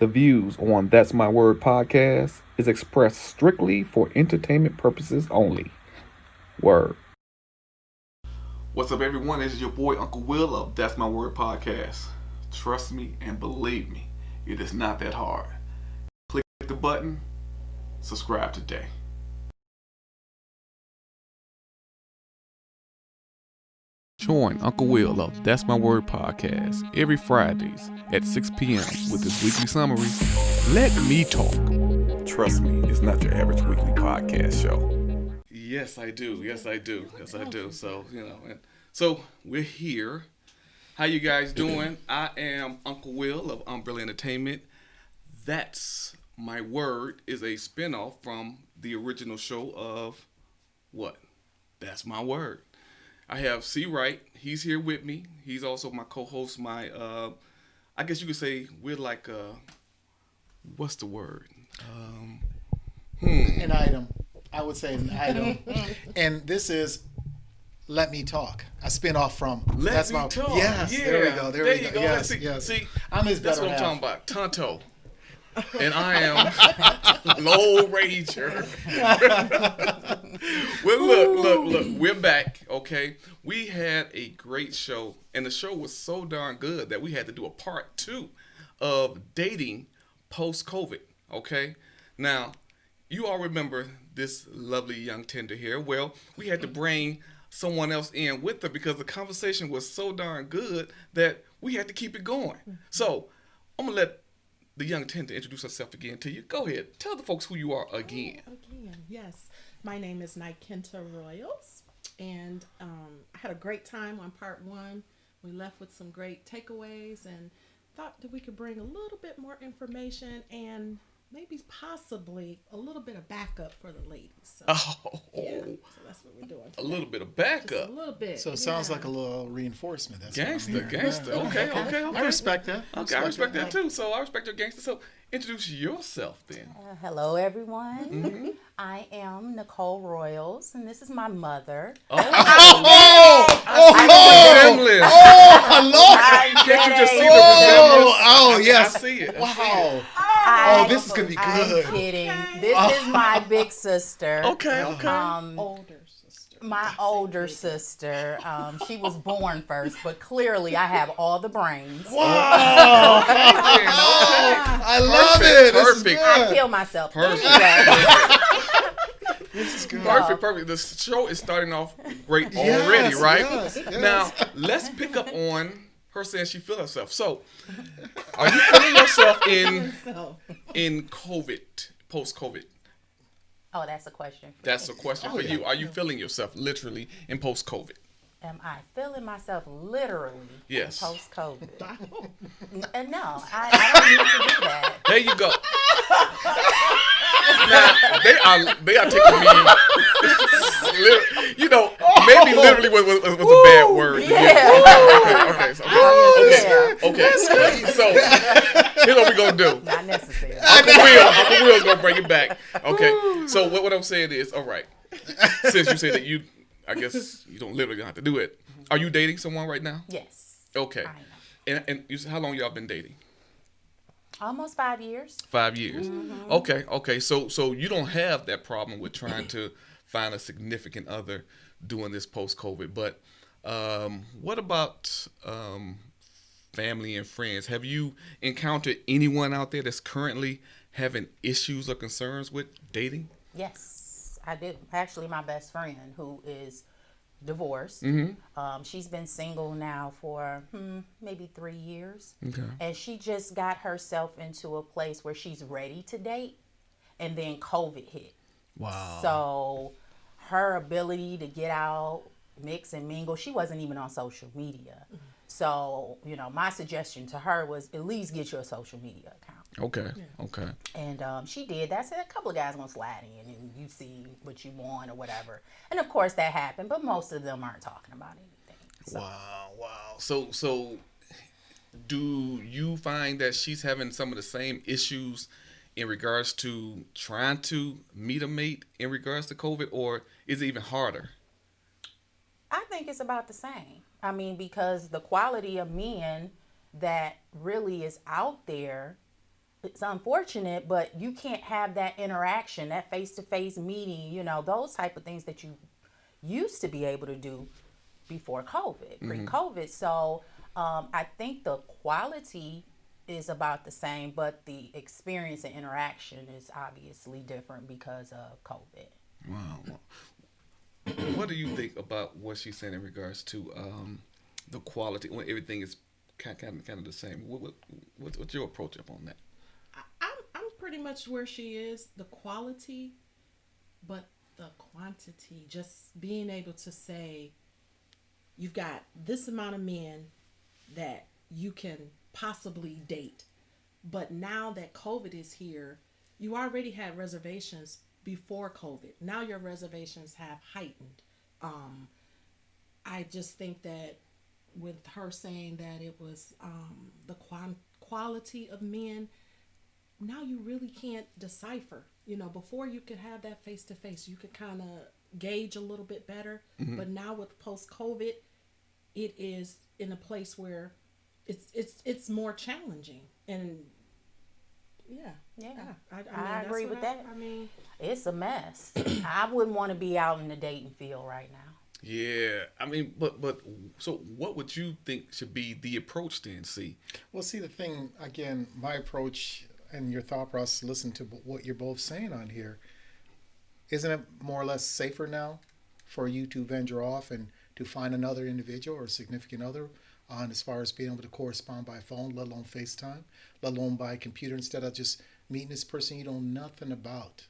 The views on That's My Word podcast is expressed strictly for entertainment purposes only. Word. What's up, everyone? This is your boy Uncle Will of That's My Word podcast. Trust me and believe me, it is not that hard. Click the button, subscribe today. Join Uncle Will of That's My Word podcast every Fridays at 6 p.m. with his weekly summary, Let Me Talk. Trust me, it's not your average weekly podcast show. Yes, I do. Yes, I do. Yes, I do. So, so we're here. How you guys doing? I am Uncle Will of Umbrella Entertainment. That's My Word is a spinoff from the original show of what? That's My Word. I have C. Wright. He's here with me. He's also my co-host. I guess you could say we're like what's the word? An item. I would say an item. And this is Let Me Talk. A spin-off from Let Me Talk. Yes, yeah. there we go. There you go. Yes, yes. See, I'm his that's better what I'm half. talking about. Tonto. And I am Low Ranger. Well, look. We're back, okay? We had a great show, and the show was so darn good that we had to do a part 2 of dating post-COVID, okay? Now, you all remember this lovely young tender here. Well, we had to bring someone else in with her because the conversation was so darn good that we had to keep it going. So, I'm going to let the young tender introduce herself again to you. Go ahead. Tell the folks who you are again. Yes. My name is Nikenta Royals, and I had a great time on part 1. We left with some great takeaways and thought that we could bring a little bit more information and maybe possibly a little bit of backup for the ladies. So, so that's what we're doing today. A little bit of backup. Just a little bit. So it sounds like a little reinforcement. That's Gangster. Yeah. Okay. I respect that. Okay, I respect that too. So I respect your gangster. So introduce yourself then. Hello, everyone. I am Nicole Royals, and this is my mother. Resemblance. Can't you just see the resemblance? Yes. I see it. Wow. This is going to be I'm good. kidding. This is my big sister. Okay. Older sister. My older sister. She was born first, but clearly I have all the brains. Wow. I love it. This is Perfect. good. I kill myself. Perfect. Anyway. This is good. Perfect. The show is starting off great Yes, already, right? yes. Now, let's pick up on her saying she feels herself. So, are you feeling yourself in COVID, post-COVID? Oh, that's a question. That's a question for you. Are you feeling yourself literally in post-COVID? Am I feeling myself literally Yes. post-COVID? No, I don't need to do that. There you go. Now, they are taking me, maybe literally was a bad word. Yeah. Okay. So, here's what we're going to do. Not necessary. Uncle Will's going to bring it back. Okay. So, what I'm saying is, all right, since you say that I guess you don't literally have to do it. Are you dating someone right now? Yes. Okay. I am. And you said, how long y'all been dating? Almost 5 years. 5 years. Mm-hmm. Okay. So you don't have that problem with trying to find a significant other doing this post-COVID. But what about family and friends? Have you encountered anyone out there that's currently having issues or concerns with dating? Yes, I do. Actually, my best friend who is divorced. She's been single now for maybe 3 years. Okay. And she just got herself into a place where she's ready to date. And then COVID hit. Wow. So her ability to get out, mix and mingle, she wasn't even on social media. So, my suggestion to her was at least get your social media account. Okay. And she did. That's it. A couple of guys gonna slide in and you see what you want or whatever. And of course that happened, but most of them aren't talking about anything. So. Wow. So do you find that she's having some of the same issues in regards to trying to meet a mate in regards to COVID, or is it even harder? I think it's about the same. I mean, because the quality of men that really is out there it's unfortunate, but you can't have that interaction, that face-to-face meeting, those type of things that you used to be able to do before COVID, pre-COVID. So I think the quality is about the same, but the experience and interaction is obviously different because of COVID. Wow. What do you think about what she's saying in regards to the quality when everything is kind of the same? What's your approach up on that? I'm pretty much where she is. The quality, but the quantity. Just being able to say, you've got this amount of men that you can possibly date, but now that COVID is here, you already had reservations before COVID. Now your reservations have heightened. I just think that with her saying that it was the quality of men, now you really can't decipher. Before you could have that face to face, you could kind of gauge a little bit better. But now with post COVID, it is in a place where it's more challenging. And I agree with that. I mean, it's a mess. I wouldn't want to be out in the dating field right now. Yeah, I mean, but so what would you think should be the approach then? See, Well, see, the thing, again, my approach and your thought process, listen to what you're both saying on here. Isn't it more or less safer now for you to venture off and to find another individual or significant other on as far as being able to correspond by phone, let alone FaceTime, let alone by computer, instead of just meeting this person you know nothing about?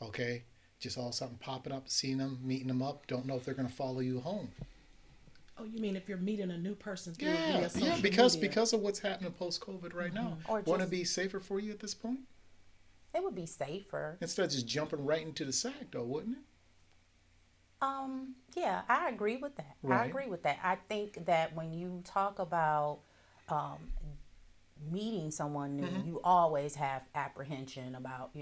Okay? Just all of a sudden popping up, seeing them, meeting them up, don't know if they're going to follow you home. oh, you mean if you're meeting a new person? Yeah, because of what's happening post-COVID right now. Or Wouldn't it just- be safer for you at this point? It would be safer. Instead of just jumping right into the sack, though, wouldn't it? Yeah, I agree with that. I Right. agree with that. I think that when you talk about meeting someone new, you always have apprehension about,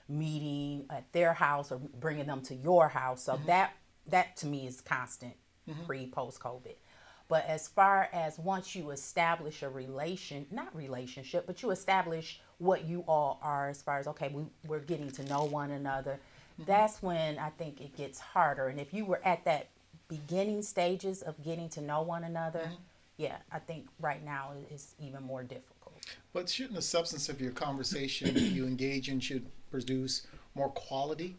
meeting at their house or bringing them to your house. So that to me is constant post COVID. But as far as once you establish a not relationship, but you establish what you all are as far as, okay, we're getting to know one another, that's when I think it gets harder. And if you were at that beginning stages of getting to know one another, yeah, I think right now is even more difficult. But shouldn't the substance of your conversation that you engage in should produce more quality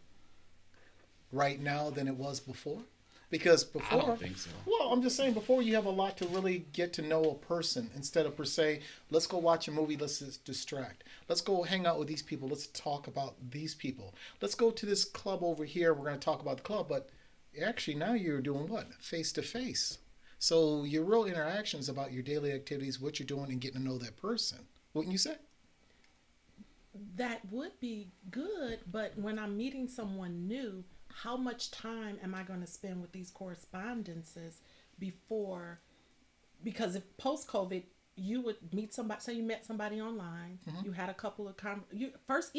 right now than it was before? Because before, I don't think so. Well, I'm just saying, before you have a lot to really get to know a person instead of per se, let's go watch a movie, let's just distract. Let's go hang out with these people, let's talk about these people. Let's go to this club over here, we're going to talk about the club. But actually now you're doing what? Face to face. So your real interactions about your daily activities, what you're doing, and getting to know that person. Wouldn't you say? That would be good, but when I'm meeting someone new, how much time am I going to spend with these correspondences before? Because if post COVID, you would meet somebody, say you met somebody online, you had a couple of first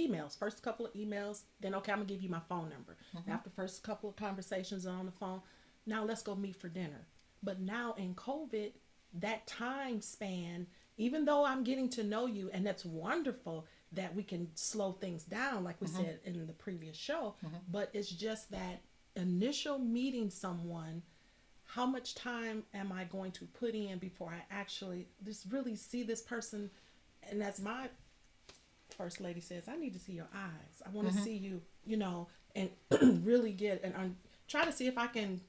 couple of emails, then okay, I'm gonna give you my phone number. After first couple of conversations on the phone, now let's go meet for dinner. But now in COVID, that time span, even though I'm getting to know you, and that's wonderful that we can slow things down, like we said in the previous show, but it's just that initial meeting someone, how much time am I going to put in before I actually just really see this person? And as my first lady says, I need to see your eyes. I want to see you, and really get, and try to see if I can,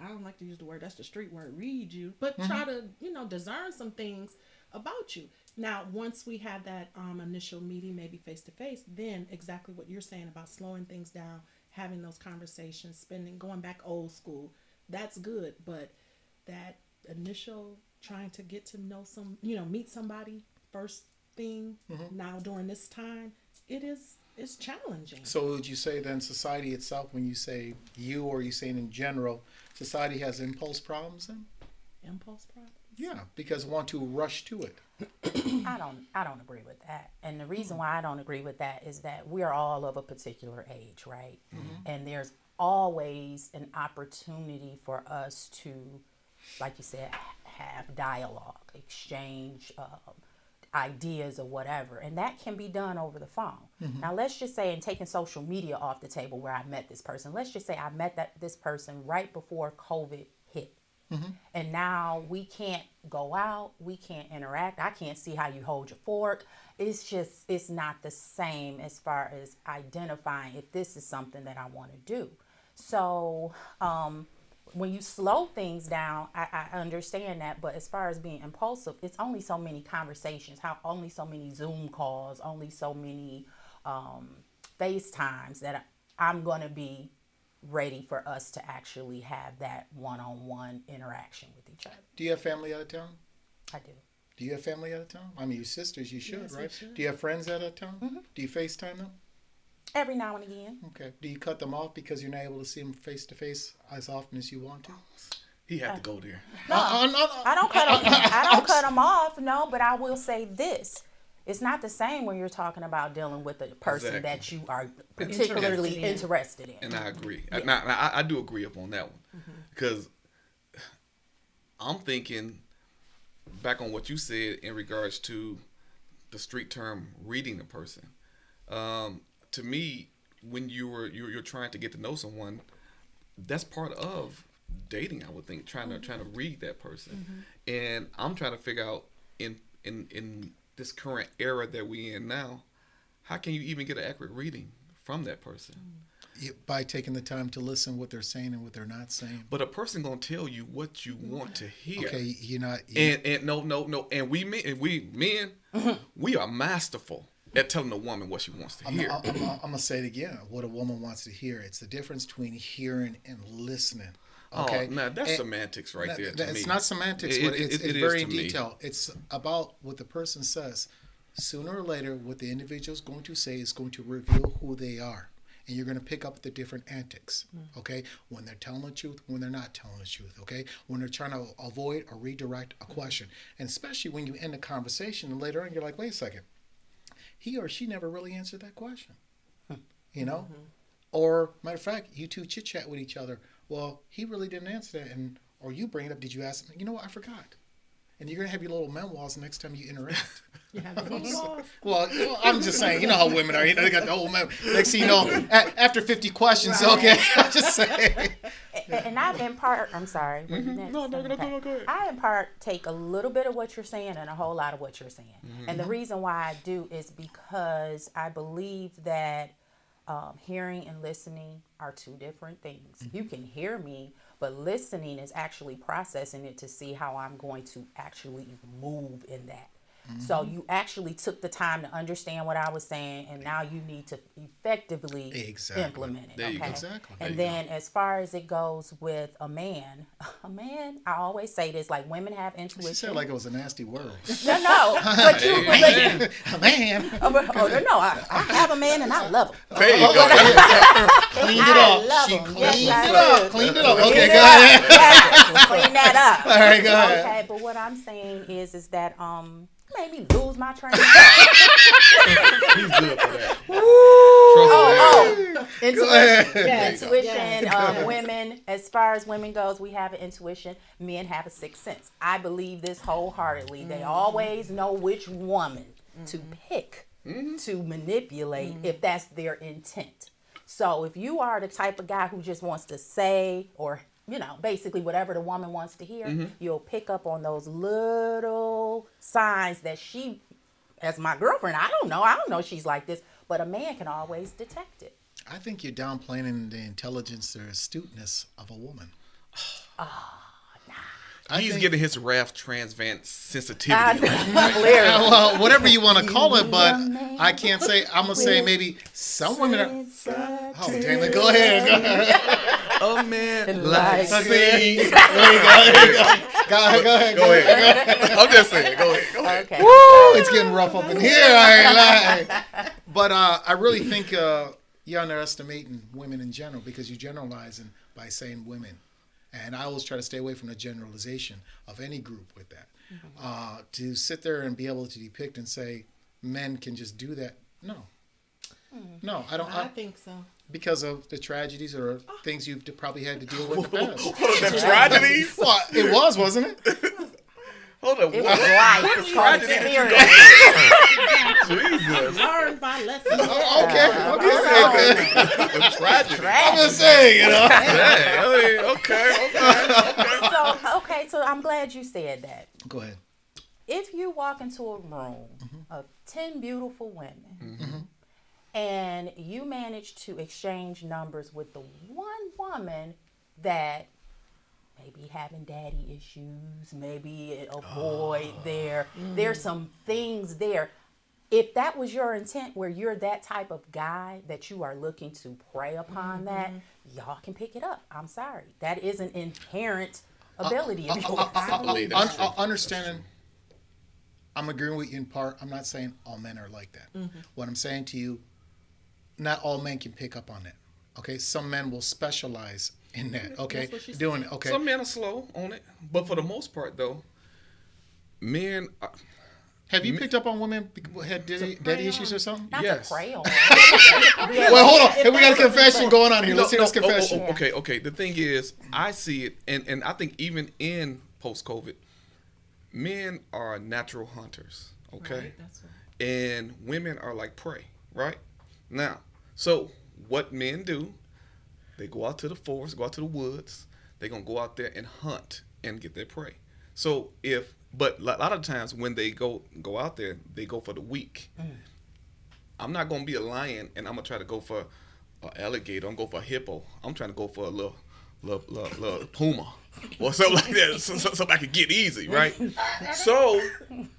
I don't like to use the word, that's the street word, read you, but try to, discern some things about you. Now, once we have that initial meeting, maybe face to face, then exactly what you're saying about slowing things down, having those conversations, going back old school, that's good. But that initial trying to get to know meet somebody first thing now during this time, it's challenging. So would you say then society itself, when you say you or you saying in general, society has impulse problems then? Impulse problems? Yeah, because want to rush to it. I don't agree with that. And the reason why I don't agree with that is that we're all of a particular age, right? And there's always an opportunity for us to, like you said, have dialogue, exchange ideas or whatever. And that can be done over the phone. Now, let's just say, and taking social media off the table where I met this person, let's just say I met this person right before COVID hit. And now we can't go out, we can't interact. I can't see how you hold your fork. It's not the same as far as identifying if this is something that I want to do. So when you slow things down, I understand that. But as far as being impulsive, it's only so many conversations, only so many Zoom calls, only so many FaceTimes that I'm going to be ready for us to actually have that one-on-one interaction with each other. Do you have family out of town? I do. Do you have family out of town? I mean, your sisters, you should, Yes, we right? should. Do you have friends out of town? Do you FaceTime them? Every now and again. Okay. Do you cut them off because you're not able to see them face to face as often as you want to? He had to go there. I don't cut them. I don't cut them off. No, but I will say this: it's not the same when you're talking about dealing with a person Exactly. that you are particularly interested in. And I agree. Now, I do agree upon that one. Because I'm thinking back on what you said in regards to the street term reading a person. To me, when you're trying to get to know someone, that's part of dating, I would think, trying to read that person. And I'm trying to figure out in this current era that we in now, how can you even get an accurate reading from that person? By taking the time to listen what they're saying and what they're not saying. But a person gonna tell you what you want to hear. Okay, you're not. And no. And we men, we are masterful at telling a woman what she wants to hear. I'm gonna say it again. What a woman wants to hear. It's the difference between hearing and listening. Okay. Oh, now that's semantics right there. To It's me. not semantics, but it's is very to in me. detail. It's about what the person says. Sooner or later, what the individual is going to say is going to reveal who they are. And you're going to pick up the different antics, okay? When they're telling the truth, when they're not telling the truth, okay? When they're trying to avoid or redirect a question. And especially when you end the conversation and later on you're like, wait a second. He or she never really answered that question, you know? Or, matter of fact, you two chit-chat with each other. Well, he really didn't answer that. Or you bring it up, did you ask him? You know what, I forgot. And you're going to have your little memoirs the next time you interact. You have the memoirs. Well, I'm just saying, you know how women are. You know, they got the whole mem. Next thing you know, after 50 questions, Right. okay, I'm just saying. And I in part, I'm sorry. No, go ahead. I in part take a little bit of what you're saying and a whole lot of what you're saying. And the reason why I do is because I believe that hearing and listening are two different things. You can hear me, but listening is actually processing it to see how I'm going to actually move in that. So you actually took the time to understand what I was saying, and now you need to effectively Exactly. implement it. There you go. Okay? Exactly. And There you then as far as it goes with a man, I always say this, like women have She intuition. said like it was a nasty word. No, but you, Man. I have a man and I love him. There you go. Cleaned it I up. love She him. cleaned Yes, it I up. do. Cleaned it up. Clean Okay, it go up. ahead. Yes, clean that up. All right, go ahead. Okay, but what I'm saying is that made me lose my train of thought. He's good for that. Trust me. Intuition. Yes. Intuition. Yes. Women, as far as women goes, we have an intuition. Men have a sixth sense. I believe this wholeheartedly. They always know which woman to pick to manipulate if that's their intent. So if you are the type of guy who just wants to say or basically whatever the woman wants to hear, you'll pick up on those little signs that she, as my girlfriend, I don't know she's like this, but a man can always detect it. I think you're downplaying the intelligence or astuteness of a woman. He's getting his Ralph Transvant sensitivity. Well, whatever you want to call it, but I can't say. I'm gonna say maybe some women are. Oh, damn it! Go ahead. A man Like like See, me. there you go. Go ahead. I'm just saying. Go ahead. Okay. Woo! It's getting rough up in here. I ain't lying. But I really think you're underestimating women in general because you're generalizing by saying women. And I always try to stay away from the generalization of any group with that. To sit there and be able to depict and say men can just do that, no. No, I don't. I think so. Because of the tragedies or things you've probably had to deal with in the past. The tragedies. Well, it was, wasn't it? Hold up. It what? was life. It's called Tragedy did you experience. Jesus. Learn by lesson. Okay. Tragedy. I'm just saying, Yeah, I mean, okay. So I'm glad you said that. Go ahead. If you walk into a room of 10 beautiful women and you manage to exchange numbers with the one woman that maybe having daddy issues, maybe a boy there's some things there. If that was your intent, where you're that type of guy that you are looking to prey upon that, y'all can pick it up. I'm sorry. That is an inherent ability of yours. I believe that's true. Understanding, I'm agreeing with you in part. I'm not saying all men are like that. What I'm saying to you, not all men can pick up on that. Okay, some men will specialize in that. Okay, doing it. Okay, Some men are slow on it, but for the most part, though, men. have you picked up on women who had daddy issues or something? Not Yes. to prey on. Well, hold on. Hey, we got a confession going on here. Let's hear this confession. Okay. The thing is, I see it, and I think even in post-COVID, men are natural hunters. Okay, Right, that's right. and women are like prey. Right now, so what men do? They go out to the forest, go out to the woods. They're gonna go out there and hunt and get their prey. So but a lot of times when they go out there, they go for the weak. I'm not gonna be a lion and I'm gonna try to go for an alligator. I'm gonna go for a hippo. I'm trying to go for a little puma or something like that, so I can get easy, right? So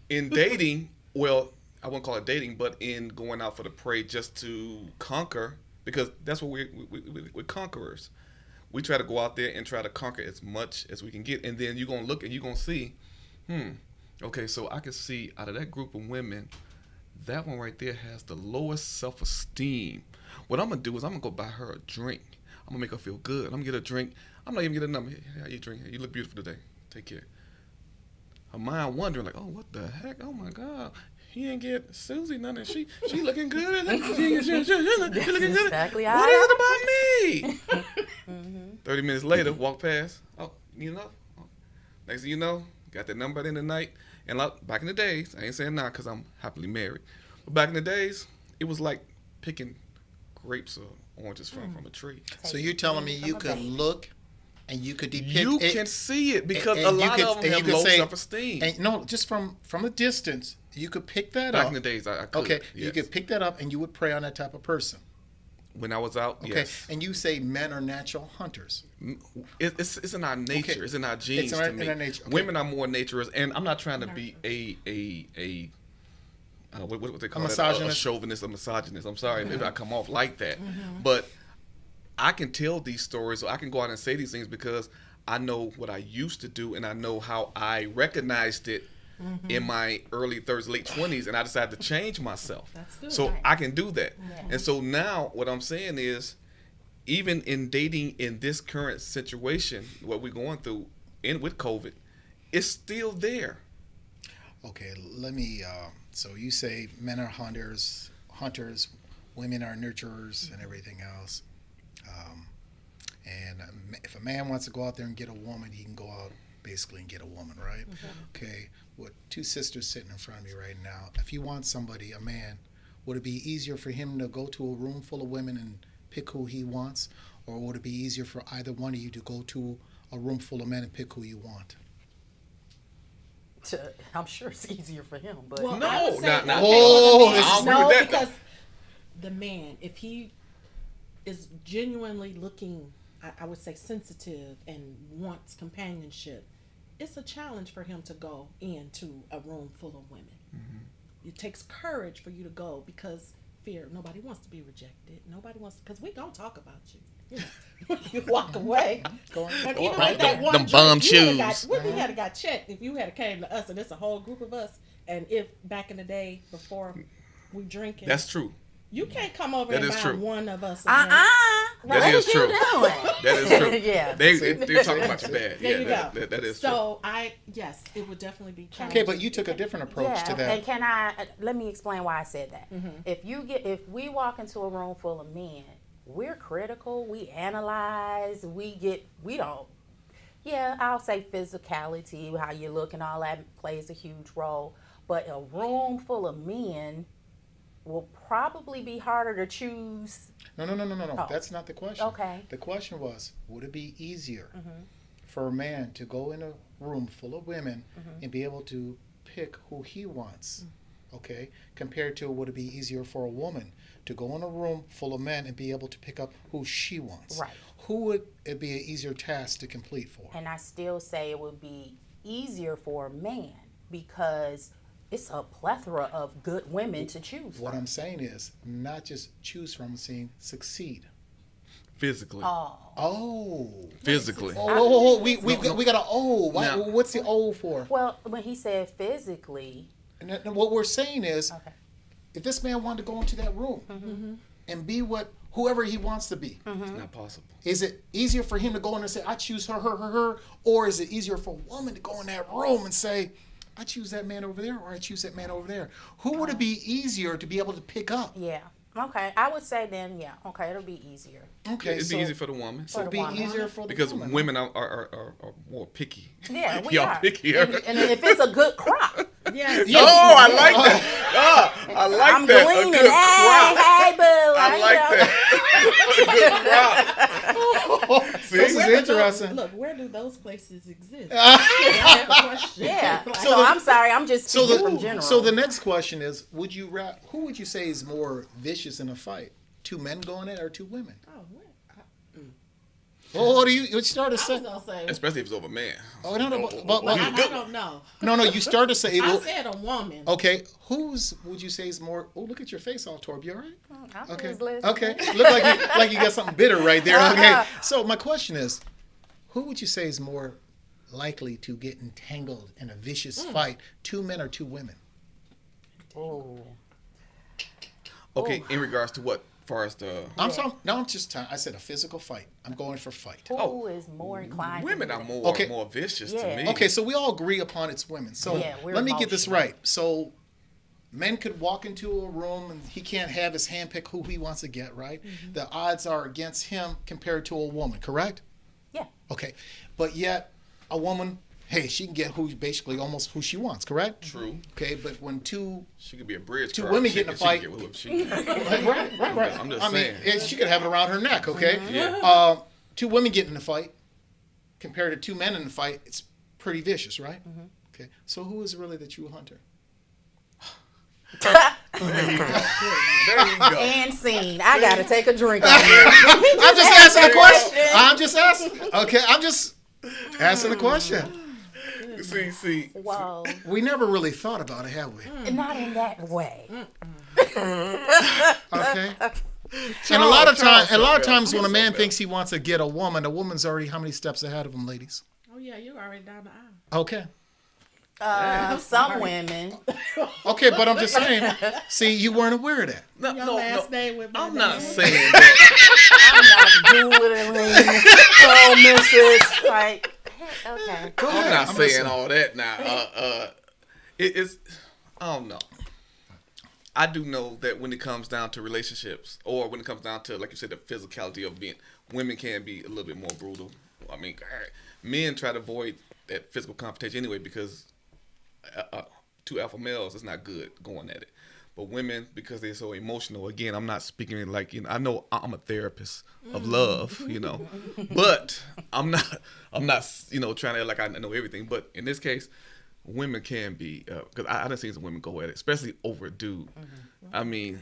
in dating, well, I wouldn't call it dating, but in going out for the prey just to conquer, because that's what we're conquerors. We try to go out there and try to conquer as much as we can get, and then you're gonna look and you're gonna see, okay, so I can see out of that group of women, that one right there has the lowest self-esteem. What I'm gonna do is I'm gonna go buy her a drink. I'm gonna make her feel good. I'm gonna get her a drink. I'm not even get a number. Hey, how you drink? You look beautiful today. Take care. Her mind wondering like, oh, what the heck? Oh my God. He ain't get Susie nothing. She looking good. She looking good. Exactly What is it about me? 30 minutes later, walk past. Oh, you know? Next thing you know, got that number in the night. And back in the days, I ain't saying now because I'm happily married. But back in the days, it was like picking grapes or oranges from a tree. So you're telling me you could look and you could depict You it, can see it because and a you lot could- of and them you have could low say- self-esteem. and no, just from a distance, you could pick that Back up. in the days, I could. Okay, yes. you could pick that up and you would prey on that type of person. When I was out, Okay, yes. and you say men are natural hunters. It's in our nature. Okay. It's in our genes. To me. in our nature. Okay. Women are more naturist, and I'm not trying to be what they call it? A misogynist? chauvinist, a misogynist. I'm sorry if I come off like that, but I can tell these stories, or I can go out and say these things because I know what I used to do, and I know how I recognized it in my early 30s, late 20s, and I decided to change myself. That's good. So Right. I can do that. Yeah. And so now what I'm saying is, even in dating in this current situation, what we're going through with COVID, it's still there. Okay, let me. So you say men are hunters, women are nurturers, and everything else. And if a man wants to go out there and get a woman, he can go out basically and get a woman, right? Okay, with two sisters sitting in front of me right now, if he wants somebody, a man, would it be easier for him to go to a room full of women and pick who he wants, or would it be easier for either one of you to go to a room full of men and pick who you want? I'm sure it's easier for him, but Well, No, I would say, not- okay, Oh, well, the this man- is- no, I don't agree with that, because the man, if he is genuinely looking, I would say sensitive and wants companionship, it's a challenge for him to go into a room full of women. It takes courage for you to go because fear. Nobody wants to be rejected. Nobody wants because we gonna talk about you. You know, you walk away. And even Right with that there. one Them drink, bum you would've shoes. we had got checked if you had came to us and it's a whole group of us. And if back in the day before we drinking, That's true. you can't come over That and is buy true. one of us. a That drink. That is is true. You doing? That is true. Yeah. They're talking about you bad. There you Yeah, go. that is true. So yes, it would definitely be challenging. Okay, but you took a different approach to that. And can I let me explain why I said that? If we walk into a room full of men, we're critical, we analyze, we don't Yeah, I'll say physicality, how you look, and all that plays a huge role. But a room full of men will probably be harder to choose. No. Oh. That's not the question. Okay. The question was, would it be easier for a man to go in a room full of women and be able to pick who he wants? Okay, compared to would it be easier for a woman to go in a room full of men and be able to pick up who she wants? Right. Who would it be an easier task to complete for? And I still say it would be easier for a man because it's a plethora of good women to choose What from. I'm saying is not just choose from, I'm saying succeed. Physically. Oh. Physically. Oh, we got an O. Now- What's the O for? Well, when he said physically, And what we're saying is, okay. if this man wanted to go into that room and be whoever he wants to be, It's not possible. is it easier for him to go in and say, I choose her, or is it easier for a woman to go in that room and say, I choose that man over there, or I choose that man over there? Who would it be easier to be able to pick up? Yeah. Okay. I would say then, yeah. Okay, it'll be easier. Okay, It'd so be easy for the woman. it'd be woman. easier for the Because woman. women are more picky. Yeah, we Y'all are. pickier. And if it's a good crop, Yes. Oh, I like that. Oh, I like I'm that. gleaning. A good crop. Hey, boo. I like that. A good crop. See? This is Where do interesting. those- Look, where do those places exist? That's the question. Yeah. Like, So I'm sorry. I'm just So speaking from general. so the next question is, who would you say is more vicious in a fight? Two men going at it or two women? oh, what? Well, what do you start to I say? was gonna say. Especially if it's over man. Oh, no, but I don't know. no, you start to say. I Well, said a woman. okay, whose would you say is more? Oh, look at your face, all Torb. You all right? I Okay. was listening. Okay. Look like you got something bitter right there. Okay. So my question is, who would you say is more likely to get entangled in a vicious fight? Two men or two women? Oh. Okay, in regards to what? Far as the I'm talking. No, I'm just. I said a physical fight. I'm going for fight. Who is more inclined? to women do are that? more Okay. more vicious Yeah. to me. Okay, so we all agree upon it's women. So Yeah, we're let me get this emotional. right. So men could walk into a room and he can't have his hand pick who he wants to get, right? The odds are against him compared to a woman, correct? Yeah. Okay. But yet a woman, hey, she can get basically almost who she wants, correct? True. Okay, but when two She could be a bridge. Two car. women She get in a can- she can fight. get whoever she can. right. I'm just I mean, saying. she could have it around her neck, okay? Yeah. Two women get in a fight compared to two men in a fight, it's pretty vicious, right? Okay. So who is really the true hunter? There you go. And scene. I gotta take a drink on this. I'm just asking a question. I'm just asking. Okay, I'm just asking a question. See. Whoa. We never really thought about it, have we? Not in that way. Okay. And a lot of Charles, times when a man thinks he wants to get a woman's already how many steps ahead of him, ladies? Oh yeah, you already down the aisle. Okay. Some women. Okay, but I'm just saying. See, you weren't aware of that. No, Your no, last no. name with my I'm not name. saying that. I'm not doing so Mrs. Like, okay. Go I'm ahead. not I'm saying listening. all that now. It's I don't know. I do know that when it comes down to relationships, or when it comes down to, like you said, the physicality of being, women can be a little bit more brutal. I mean, men try to avoid that physical confrontation anyway because two alpha males, it's not good going at it. But women, because they're so emotional, again, I'm not speaking like, I know I'm a therapist of love, but I'm not, trying to, like, I know everything. But in this case, women can be, because I done seen some women go at it, especially over a dude. I mean,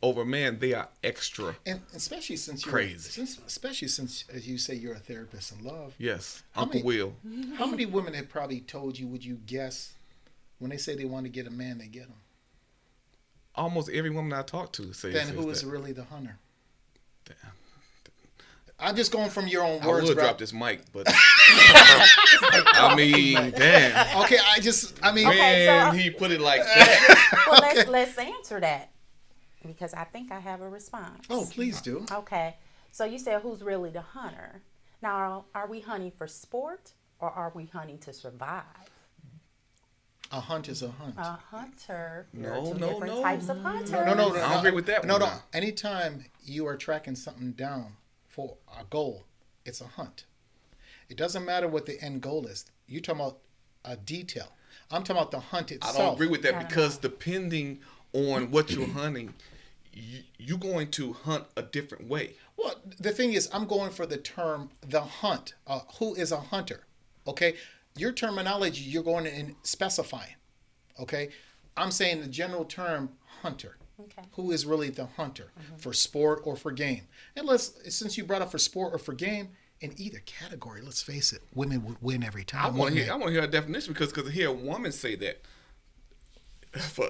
over a man, they are extra. And especially since you're Crazy. especially since, as you say, you're a therapist in love. Yes, How Uncle many- Will. How many women have probably told you? Would you guess when they say they want to get a man, they get him? Almost every woman I talk to says Then who that. is really the hunter? Damn. I'm just going from your own I words, would bro. drop this mic, but I mean, damn. Okay, Okay, so- Man, he put it like that. Well, let's answer that because I think I have a response. Oh, please do. Okay. So you said who's really the hunter? Now, are we hunting for sport or are we hunting to survive? A hunt is a hunt. A hunter. There No, are two no, different no. types of hunters. No. I don't agree with that No, one no. now. Anytime you are tracking something down for a goal, it's a hunt. It doesn't matter what the end goal is. You're talking about a detail. I'm talking about the hunt I itself. don't agree with that because depending on what you're hunting, you're going to hunt a different way. Well, the thing is, I'm going for the term the hunt. Who is a hunter? Okay, your terminology, you're going and specifying. Okay, I'm saying the general term hunter. Okay. Who is really the hunter for sport or for game? And since you brought up for sport or for game, in either category, let's face it, women would win every time. I want to hear a definition because to hear a woman say that for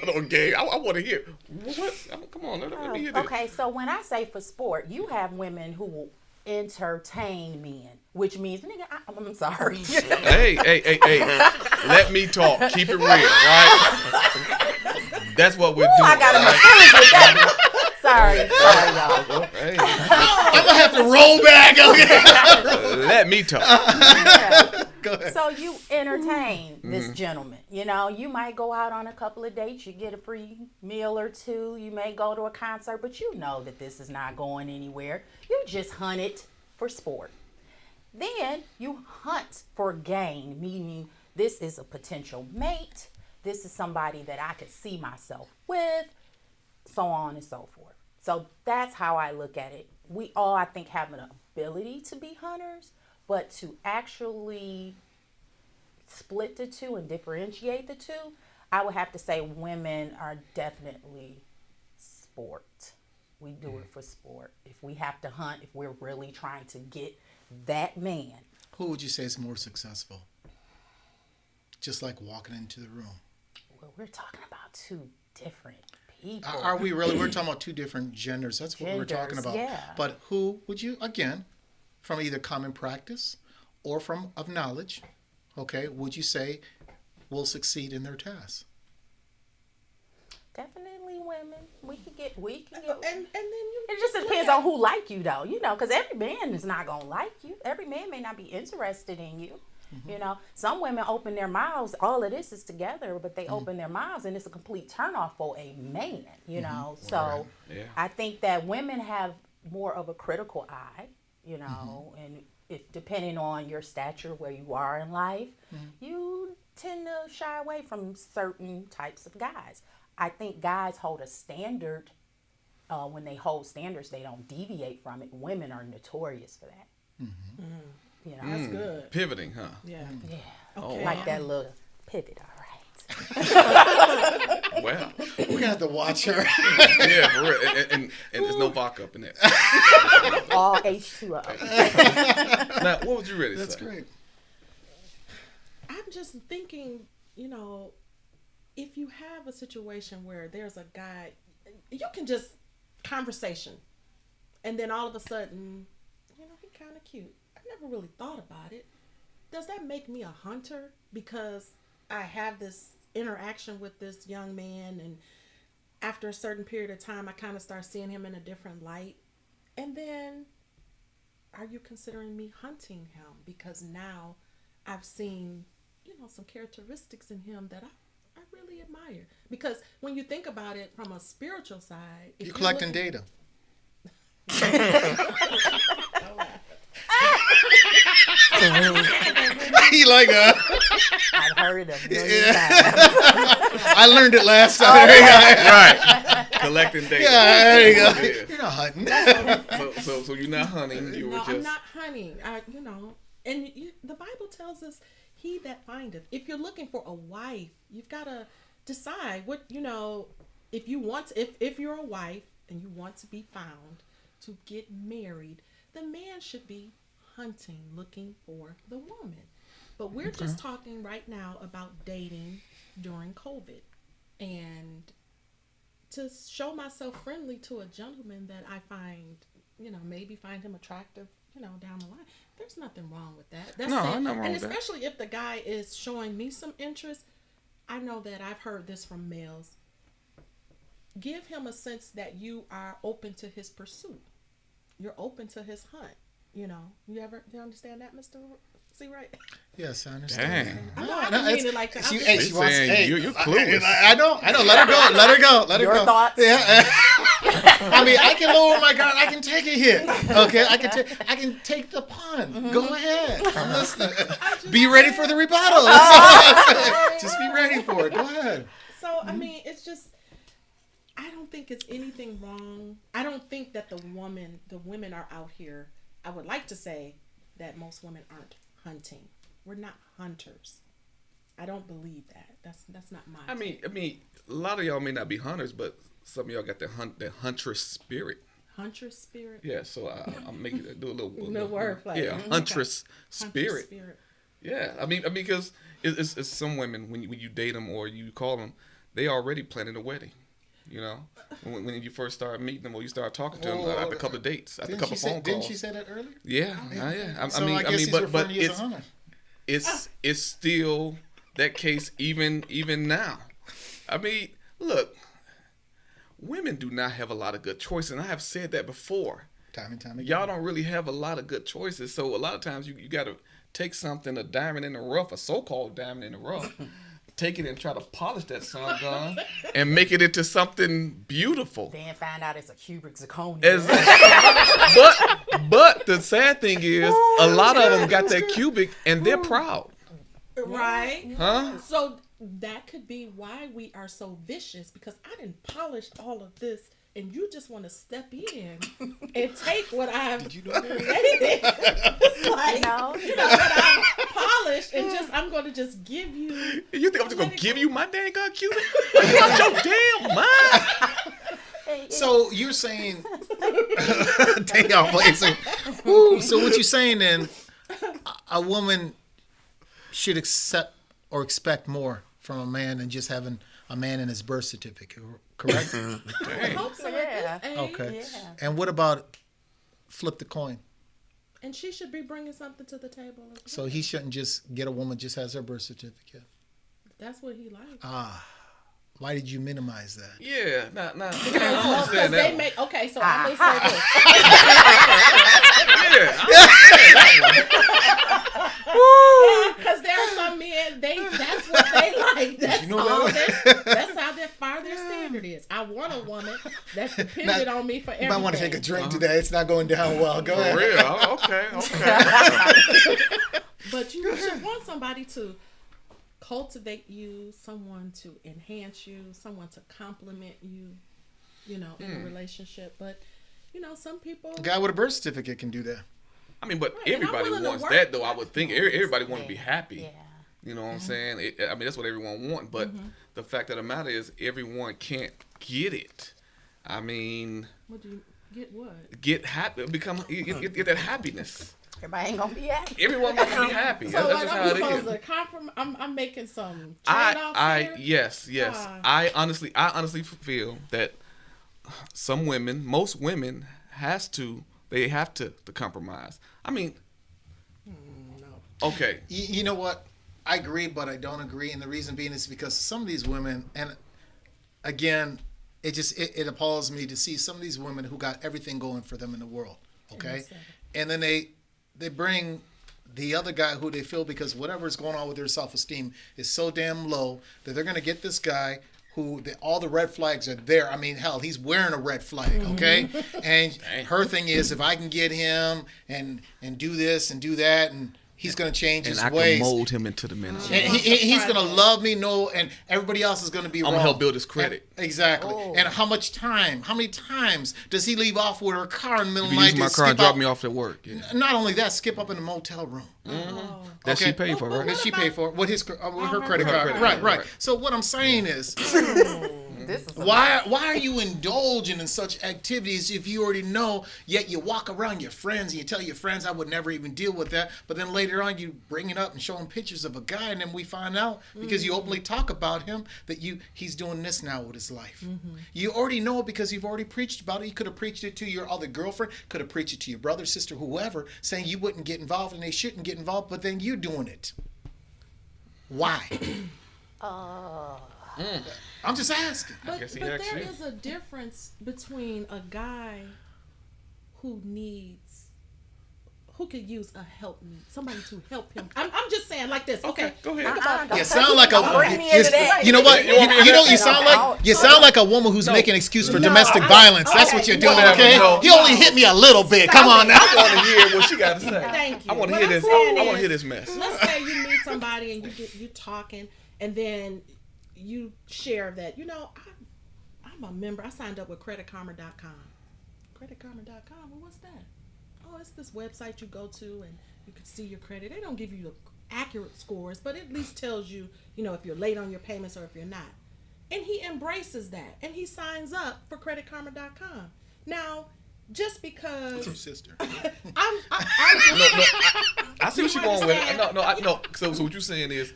no game, I want to hear what. Come on, let me hear this. Okay, so when I say for sport, you have women who will entertain men, which means, nigga, I'm sorry. Hey, let me talk. Keep it real, right? That's what we're doing. I got my feelings with that. Sorry, y'all. Hey, I'm gonna have to roll back. Okay. let me talk. Go ahead. So you entertain this gentleman. You know, you might go out on a couple of dates. You get a free meal or two. You may go to a concert, but you know that this is not going anywhere. You just hunt it for sport. Then you hunt for gain, meaning this is a potential mate. This is somebody that I could see myself with, so on and so forth. So that's how I look at it. We all, I think, have an ability to be hunters, but to actually split the two and differentiate the two, I would have to say women are definitely sport. We do it for sport. If we have to hunt, if we're really trying to get that man. Who would you say is more successful? Just like walking into the room. Well, we're talking about two different people. Are we really? We're talking about two different genders. That's what we're talking about. Yeah. But who would you, again, from either common practice or from of knowledge, okay, would you say will succeed in their tasks? Definitely women. We can get. And then you. It just depends on who like you, though. You know, because every man is not gonna like you. Every man may not be interested in you. You know, some women open their mouths. All of this is together, but they open their mouths, and it's a complete turnoff for a man. You know, so Yeah. I think that women have more of a critical eye. You know, and if depending on your stature, where you are in life, you tend to shy away from certain types of guys. I think guys hold a standard. When they hold standards, they don't deviate from it. Women are notorious for that. You know, That's good. Pivoting, huh? Yeah. yeah, Okay. like that little pivot. All right. Well, We're gonna have to watch her. yeah, for real. And there's no vodka up in there. All H2O. Now, what would you ready to That's say? great. I'm just thinking, you know, if you have a situation where there's a guy, you can just conversation, and then all of a sudden, you know, he kind of cute. I never really thought about it. Does that make me a hunter because I have this interaction with this young man, and after a certain period of time, I kind of start seeing him in a different light, and then are you considering me hunting him because now I've seen, you know, some characteristics in him that I really admire? Because when you think about it from a spiritual side, if You're collecting looking- data. You like that? I've heard it a million times. I learned it last time. Right. Collecting data. Yeah, there you go. Yeah. You're not hunting. So you're not hunting. You were No, just. I'm not hunting. You know, and the Bible tells us, "He that findeth." If you're looking for a wife, you've got to decide what, you know. If you want, if you're a wife and you want to be found to get married, the man should be hunting, looking for the woman. But we're just talking right now about dating during COVID, and to show myself friendly to a gentleman that I find, you know, maybe find him attractive, you know, down the line. There's nothing wrong with that. That's No, it. nothing wrong And with that. especially if the guy is showing me some interest, I know that I've heard this from males. Give him a sense that you are open to his pursuit. You're open to his hunt. You know, you understand that, Mr. C. Right? Yes, I understand. Dang. I know I didn't mean it like that. I'm just- Hey, she wants, saying hey, you're clueless. I know. Let her go. Let her go. Let her Your go. thoughts? Yeah. I mean, I can lower my guard. I can take a hit. Okay, I can take the pun. Go ahead. I'm listening. Be ready for the rebuttal. Just be ready for it. Go ahead. So I mean, it's just. I don't think it's anything wrong. I don't think that the women are out here. I would like to say that most women aren't hunting. We're not hunters. I don't believe that. That's not my. I mean, a lot of y'all may not be hunters, but some of y'all got that huntress spirit. Huntress spirit. Yeah, so I'm making do a little wordplay. Yeah, huntress spirit. Huntress spirit. Yeah, I mean, because it's some women when you date them or you call them, they already planning a wedding. You know, when you first start meeting them or you start talking to them after a couple of dates, after a couple of phone calls. Didn't she say that earlier? Yeah, yeah. So I guess he's referring to you as a hunter. It's still that case even now. I mean, look, women do not have a lot of good choices, and I have said that before. Time and time again. Y'all don't really have a lot of good choices, so a lot of times you got to take something, a diamond in the rough, a so-called diamond in the rough, take it and try to polish that son gun and make it into something beautiful. Then find out it's a cubic zirconia. But the sad thing is, a lot of them got that cubic and they're proud. Right? Huh? So that could be why we are so vicious, because I didn't polish all of this and you just want to step in and take what I've created. It's like, what I've polished and I'm going to just give you. You think I'm just going to give you my dang gun cubic? You out your damn mind. So you're saying, dang, y'all blazing. So what you're saying then, a woman should accept or expect more from a man than just having a man in his birth certificate, correct? I hope so at this age. Okay. Yeah. And what about flip the coin? And she should be bringing something to the table. As well. So he shouldn't just get a woman just has her birth certificate. That's what he likes. Why did you minimize that? Yeah, nah. I Because understand they that. make so I may say this. Because there are some men, that's what they like. That's how far their standard is. I want a woman that's dependent on me for everything. You might want to take a drink today. It's not going down well. Go ahead. For real? Okay. But you should want somebody to cultivate you, someone to enhance you, someone to compliment you, in a relationship. But, some people... A guy with a birth certificate can do that. I mean, but Right, and everybody I'm willing to wants work that, though. that. I would think everybody want to be happy. Yeah. You know what I'm saying? I mean, that's what everyone wants. But the fact of the matter is, everyone can't get it. I mean, What do you get? What? get happy, get that happiness. Everybody ain't gonna be happy. Everyone wants to be happy. So That's just how I'm it supposed is. to compromise. I'm making some trade-offs here. Yes. I honestly feel that some women, most women, have to compromise. I mean, No. okay. You know what? I agree, but I don't agree. And the reason being is because some of these women, and again, it appalls me to see some of these women who got everything going for them in the world. Okay? And then they bring the other guy who they feel, because whatever is going on with their self-esteem is so damn low that they're going to get this guy who all the red flags are there. I mean, hell, he's wearing a red flag, okay? And her thing is, if I can get him and do this and do that, and he's going to change his And I ways. can mold him into the man. And he's going to love me, and everybody else is going to be wrong. I'm going to help build his credit. Exactly. Oh. And how many times does he leave off with her car in the middle of If the you night use my to car and skip drop out? me off at work. Yeah. Not only that, skip up in the motel room. That she Okay. paid for, right? That she paid for with her credit Her card. credit Right. card. So what I'm saying is, This is why are you indulging in such activities if you already know, yet you walk around your friends and you tell your friends I would never even deal with that, but then later on you bring it up and show them pictures of a guy, and then we find out, because you openly talk about him, that he's doing this now with his life. You already know it because you've already preached about it. You could have preached it to your other girlfriend, could have preached it to your brother, sister, whoever, saying you wouldn't get involved and they shouldn't get involved, but then you're doing it. Why? I'm just asking. But guess he there asked you. is a difference between a guy who needs who could use a help me, somebody to help him. I'm just saying like this. Okay, go ahead. You sound like bring me into that. you know what? You sound like a woman who's making an excuse for domestic violence. That's what you're doing, okay? He only hit me a little bit. Come on now. I want to hear what she got to say. Thank you. I want to What hear I'm this. saying I want to is, hear this mess. Let's say you meet somebody and you talking, and then you share that, I'm a member. I signed up with creditkarma.com. Creditkarma.com? Well, what's that? Oh, it's this website you go to and you can see your credit. They don't give you the accurate scores, but it at least tells you, if you're late on your payments or if you're not. And he embraces that and he signs up for creditkarma.com. Now, just because What's your sister? I'm I see what you're going with. No. So what you're saying is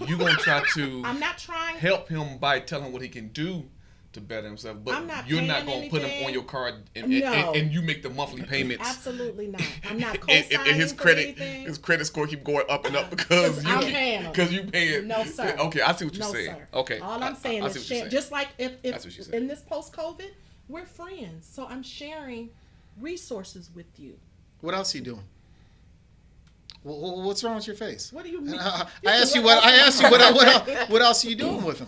you're going to try to I'm not trying help him by telling him what he can do to better himself, but you're not going to put him on your card and you make the monthly payments. Absolutely not. I'm not co-signing and his for credit anything. his credit score keep going up and up because I'm paying him. you paying. No, sir. Okay, I see what you're No, saying. sir. Okay. All I'm saying I is see what you're saying. just like if That's what she said. in this post-COVID, we're friends. So I'm sharing resources with you. What else are you doing? What's wrong with your face? What do you mean? I asked you what else are you doing with him?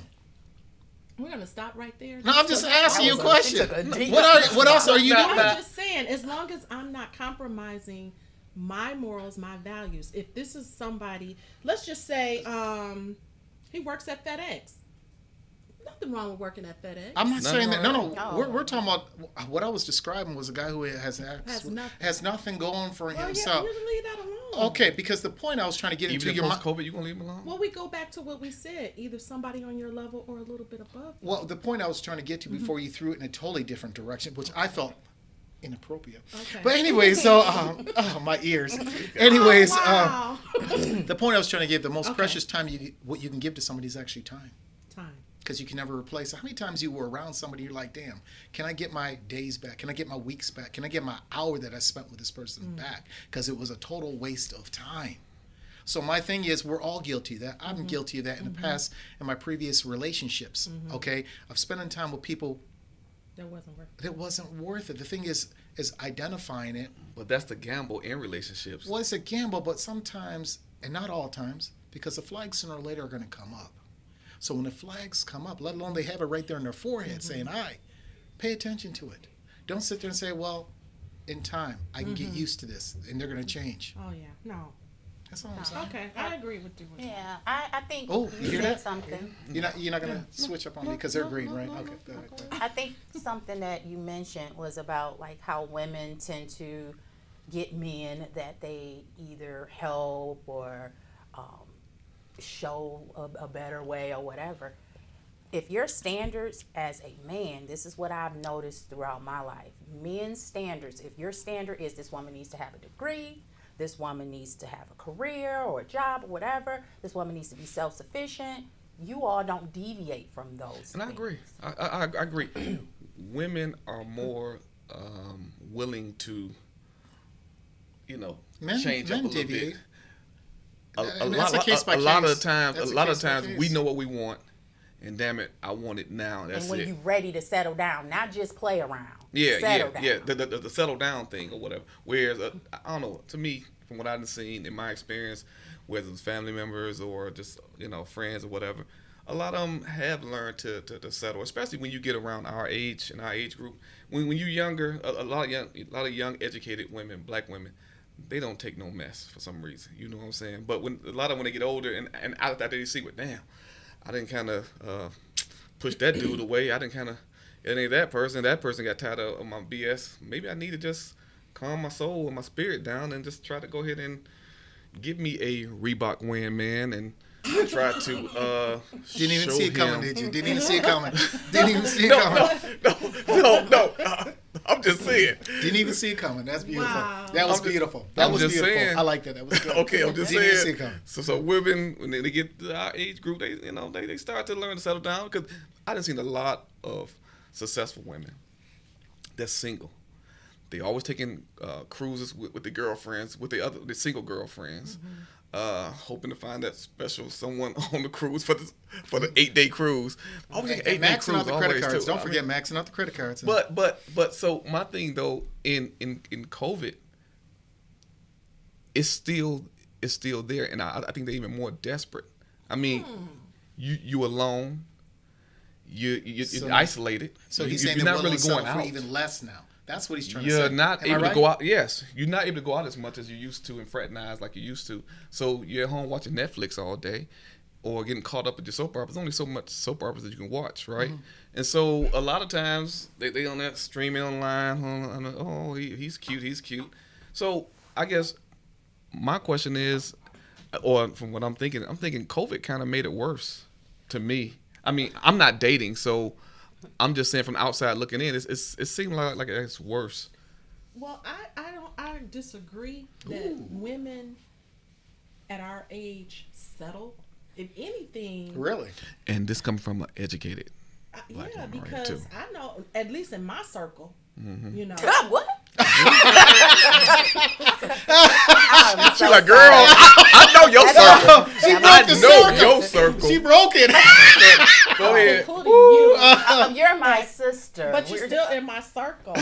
We're gonna stop right there. No, I'm just asking you a She question. took a deep- What else are you doing? I'm just saying, as long as I'm not compromising my morals, my values. If this is somebody, let's just say, he works at FedEx. Nothing wrong with working at FedEx. I'm not saying that. No. No. We're talking about what I was describing was a guy who has nothing going for himself. Yeah, you leave that alone. Okay, because the point I was trying to get Even into in your post-COVID, you going to leave him alone? Well, we go back to what we said. Either somebody on your level or a little bit above you. Well, the point I was trying to get to before you threw it in a totally different direction, which I felt inappropriate. Okay. But anyway, so my ears. Anyways, Wow. the point I was trying to give, the most Okay. precious time what you can give to somebody is actually time. Time. Because you can never replace it. How many times you were around somebody, you're like, damn, can I get my days back? Can I get my weeks back? Can I get my hour that I spent with this person back? Because it was a total waste of time. So my thing is, we're all guilty of that. I'm guilty of that in the past, in my previous relationships, okay? Of spending time with people That wasn't worth it. that wasn't worth it. The thing is identifying it. But that's the gamble in relationships. Well, it's a gamble, but sometimes, and not all times, because the flags sooner or later are going to come up. So when the flags come up, let alone they have it right there in their forehead saying, pay attention to it. Don't sit there and say, well, in time, I can get used to this, and they're going to change. Oh yeah. No. That's all I'm saying. Okay. I agree with you. Yeah, I think Oh, you you hear said that? something. You're not going to switch up on me because they're green, right? Okay, go ahead. I think something that you mentioned was about like how women tend to get men that they either help or show a better way or whatever. If your standards as a man, this is what I've noticed throughout my life. Men's standards, if your standard is this woman needs to have a degree, this woman needs to have a career or a job or whatever, this woman needs to be self-sufficient, you all don't deviate from those And I things. agree. I agree. Women are more willing to, change up a little deviate. bit. And that's a case by A lot of case. the times, That's a a lot of case by times, case. we know what we want, and damn it, I want it now. That's And when it. you're ready to settle down, not just play around. Yeah, settle down. the settle down thing or whatever. Whereas I don't know. To me, from what I've seen in my experience, whether it's family members or just friends or whatever, a lot of them have learned to settle. Especially when you get around our age and our age group. When you're younger, a lot of young educated women, black women, they don't take no mess for some reason. You know what I'm saying? But when they get older and out of that they see, well, damn, I didn't kind of push that dude away. I didn't kind of. It ain't that person. That person got tired of my BS. Maybe I need to just calm my soul and my spirit down and just try to go ahead and give me a Reebok win, man, and try to Didn't even show see it coming, him- did you? Didn't even see it coming. Didn't even see it coming. No. I'm just saying. Didn't even see it coming. That's beautiful. Wow. That was I'm just- beautiful. That I'm was just beautiful. saying. I like that. That was good. Okay, I'm just Didn't even see saying. it coming. So women, when they get to our age group, they start to learn to settle down. Because I done seen a lot of successful women that's single. They always taking cruises with the girlfriends, with the single girlfriends, hoping to find that special someone on the cruise for the 8-day cruise. Always And 8-day maxing cruise out the credit always, cards. too. Don't I forget mean, maxing out the credit cards. But so my thing though in COVID, it's still there, and I think they're even more desperate. I mean, you alone, you're isolated. So he's saying you're they're not willing really to going settle for out. even less now. That's what he's trying to You're say. not Am I able right? to go out. Yes, you're not able to go out as much as you used to and fraternize like you used to. So you're at home watching Netflix all day, or getting caught up with your soap operas. There's only so much soap operas that you can watch, right? And so a lot of times they on that streaming online. Oh, he's cute. So I guess my question is, or from what I'm thinking COVID kind of made it worse to me. I mean, I'm not dating, so I'm just saying from outside looking in, it seemed like it's worse. Well, I disagree that women at our age settle. If anything, Really? And this comes from an educated. yeah, woman, right, because too. I know, at least in my circle, you know, God, what? She's like, girl, I know your circle. She I broke the know circle. your circle. She broke it. Go ahead. including you, You're my sister. but you're still in my circle.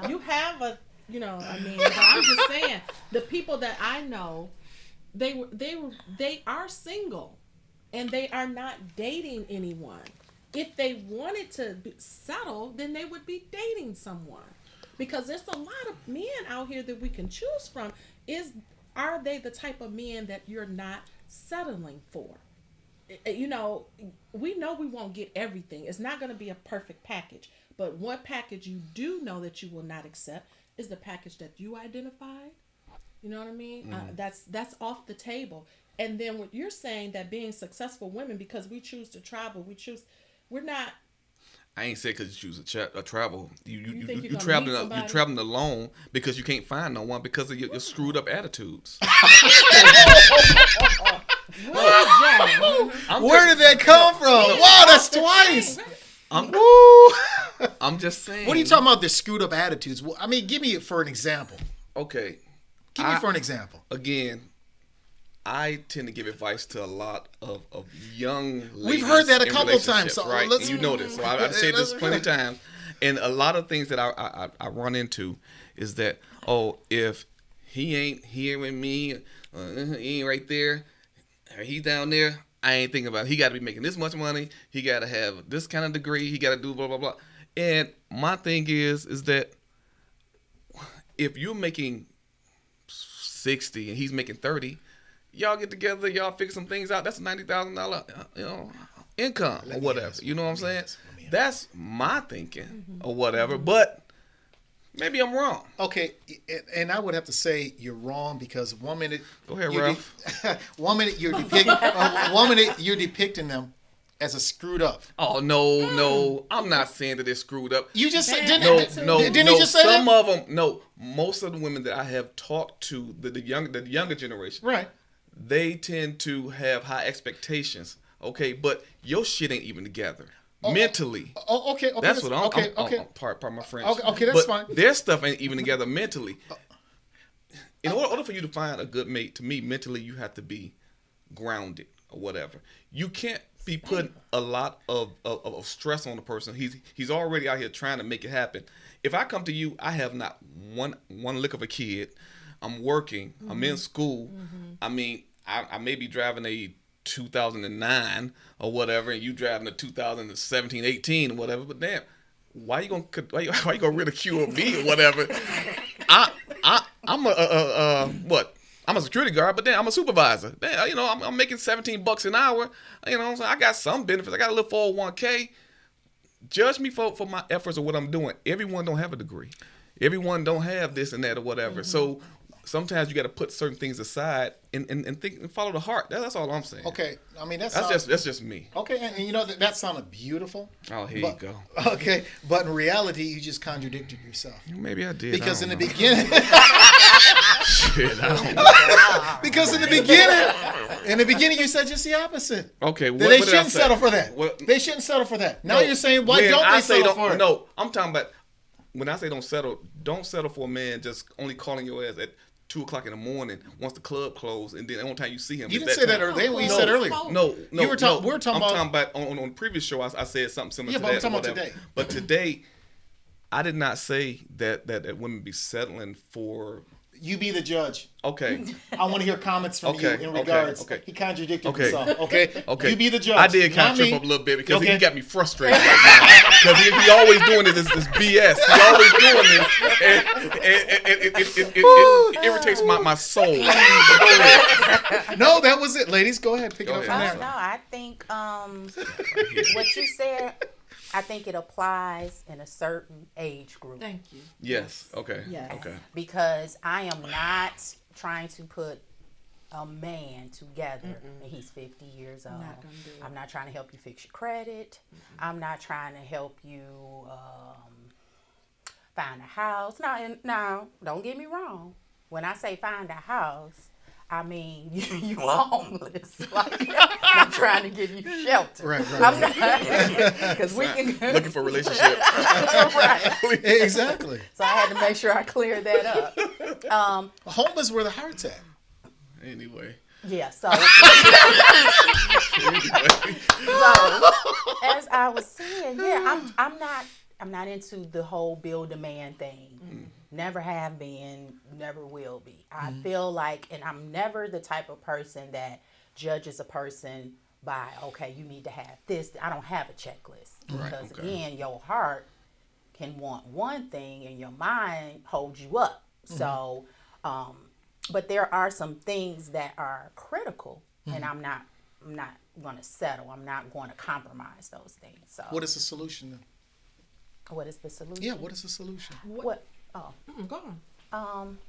You have a, I mean, but I'm just saying, the people that I know, they are single, and they are not dating anyone. If they wanted to settle, then they would be dating someone, because there's a lot of men out here that we can choose from. Are they the type of men that you're not settling for? We know we won't get everything. It's not going to be a perfect package, but one package you do know that you will not accept is the package that you identified. You know what I mean? That's off the table. And then what you're saying, that being successful women, because we choose to travel, we're not. I ain't said because you choose a travel. You think You traveling alone because you can't find no one because of your screwed up attitudes. Where did that come from? Wow, that's twice. I'm just saying. What are you talking about? The screwed up attitudes. Well, I mean, give me it for an example. Okay. Give me for an example. Again, I tend to give advice to a lot of young ladies. We've heard that a in couple of times, relationships, so right? let's- And you know this. So I've said this plenty of times. And a lot of things that I run into is that, if he ain't here with me, he ain't right there, or he's down there, I ain't thinking about it. He got to be making this much money. He got to have this kind of degree. He got to do blah, blah, blah. And my thing is that if you're making 60 and he's making 30, y'all get together, y'all figure some things out. That's a $90,000, income or whatever. You know what I'm saying? That's my thinking or whatever. But maybe I'm wrong. Okay, and I would have to say you're wrong, because one minute. Go ahead, Ralph. One minute you're depicting them as a screwed up. Oh no! I'm not saying that they're screwed up. You just said No. Didn't he just say Some that? of them, no. Most of the women that I have talked to, the younger generation, Right. they tend to have high expectations. Okay, but your shit ain't even together mentally. Oh, okay. That's what I'm. Okay. Pardon my French. Okay, that's but fine. Their stuff ain't even together mentally. In order for you to find a good mate, to me, mentally, you have to be grounded or whatever. You can't be putting a lot of stress on the person. He's already out here trying to make it happen. If I come to you, I have not one lick of a kid. I'm working. I'm in school. I mean, I may be driving a 2009 or whatever, and you driving a 2017, 18 or whatever. But damn, why you gonna ridicule me or whatever? I'm what? I'm a security guard, but then I'm a supervisor. Damn, I'm making $17 an hour. You know what I'm saying? I got some benefits. I got a little 401k. Judge me for my efforts or what I'm doing. Everyone don't have a degree. Everyone don't have this and that or whatever. So sometimes you got to put certain things aside and think and follow the heart. That's all I'm saying. Okay, I mean that's just me. Okay, and that sounded beautiful. Oh, here you go. Okay, but in reality, you just contradicted yourself. Maybe I did. Because in the beginning. beginning, Shit, I don't know. because in the beginning, you said just the opposite. Okay, That they what did I shouldn't say? settle for that. What- They shouldn't settle for that. Now No, you're saying why when don't I they say settle for it? No, I'm talking about when I say don't settle for a man just only calling your ass at 2:00 in the morning once the club closed, and then the only time you see him. You is didn't say that time. earlier. What you No. said earlier. No, You were talking- we're talking I'm about- talking about on the previous show. I said something similar Yeah, to but that. I'm talking or about whatever. today. But today, I did not say that women be settling for You be the judge. Okay. I want to hear comments from you in Okay, regards. okay. He contradicted Okay. himself. Okay. Okay. You be the judge. I did kind not of trip me. up a little bit because Okay. he got me frustrated right now. Because he always doing this BS. He always doing this, and it irritates my soul. Go ahead. No, that was it. Ladies, go ahead. Pick Go it up ahead. from No, there. I think what you said, I think it applies in a certain age group. Thank you. Yes. Okay. Yes. Okay. Because I am not trying to put a man together and he's 50 years old. Not gonna do it. I'm not trying to help you fix your credit. I'm not trying to help you find a house. No, don't get me wrong. When I say find a house, I mean you are homeless. Like, I'm trying to give you shelter. Right. I'm not, because we can. Looking for a relationship. Right. Exactly. So I had to make sure I cleared that up. Home is where the heart's at. Anyway. Yeah, so Anyway. as I was saying, yeah, I'm not into the whole build a man thing. Never have been, never will be. I feel like, and I'm never the type of person that judges a person by, okay, you need to have this. I don't have a checklist. Right, Because okay. again, your heart can want one thing and your mind holds you up. So, but there are some things that are critical, and I'm not going to settle. I'm not going to compromise those things. So, What is the solution then? what is the solution? Yeah, what is the solution? What? Oh, Go on.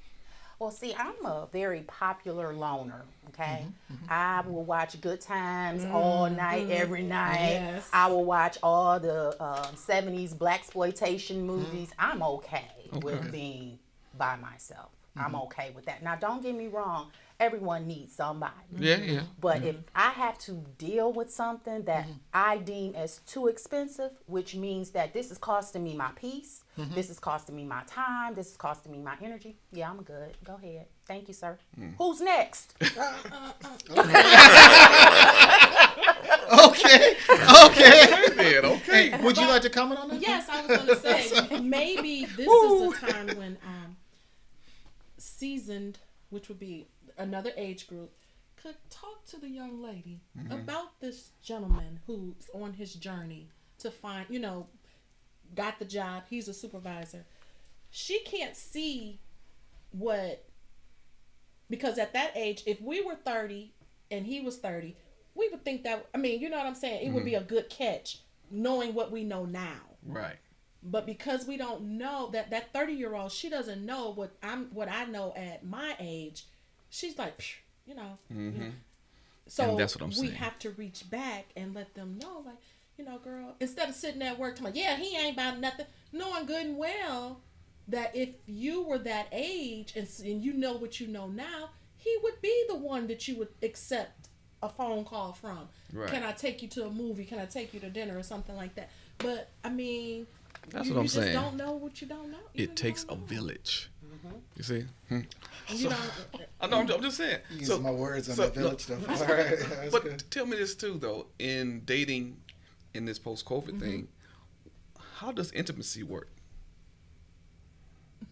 well, see, I'm a very popular loner. Okay, I will watch Good Times all night, every night. Yes. I will watch all the '70s blaxploitation movies. I'm okay with being by myself. I'm okay with that. Now, don't get me wrong. Everyone needs somebody. Yeah. But if I have to deal with something that I deem as too expensive, which means that this is costing me my peace, this is costing me my time, this is costing me my energy, yeah, I'm good. Go ahead. Thank you, sir. Who's next? Okay. Man, okay. Hey, would you like to comment on that? Yes, I was going to say maybe this is a time when seasoned, which would be another age group, could talk to the young lady about this gentleman who's on his journey to find, got the job. He's a supervisor. She can't see because at that age, if we were 30 and he was 30, we would think that, you know what I'm saying? It would be a good catch knowing what we know now. Right. But because we don't know that 30-year-old, she doesn't know what I know at my age. She's like, psh, you know. So And that's what I'm we saying. have to reach back and let them know, like, girl, instead of sitting at work talking, yeah, he ain't about nothing, knowing good and well that if you were that age and you know what you know now, he would be the one that you would accept a phone call from. Right. Can I take you to a movie? Can I take you to dinner or something like that? But That's you what I'm saying. just don't know what you don't know. It takes a village. You see? You don't. I know. I'm just saying. You used my words on that village stuff. All right. That's But good. tell me this too, though. In dating, in this post-COVID thing, how does intimacy work? You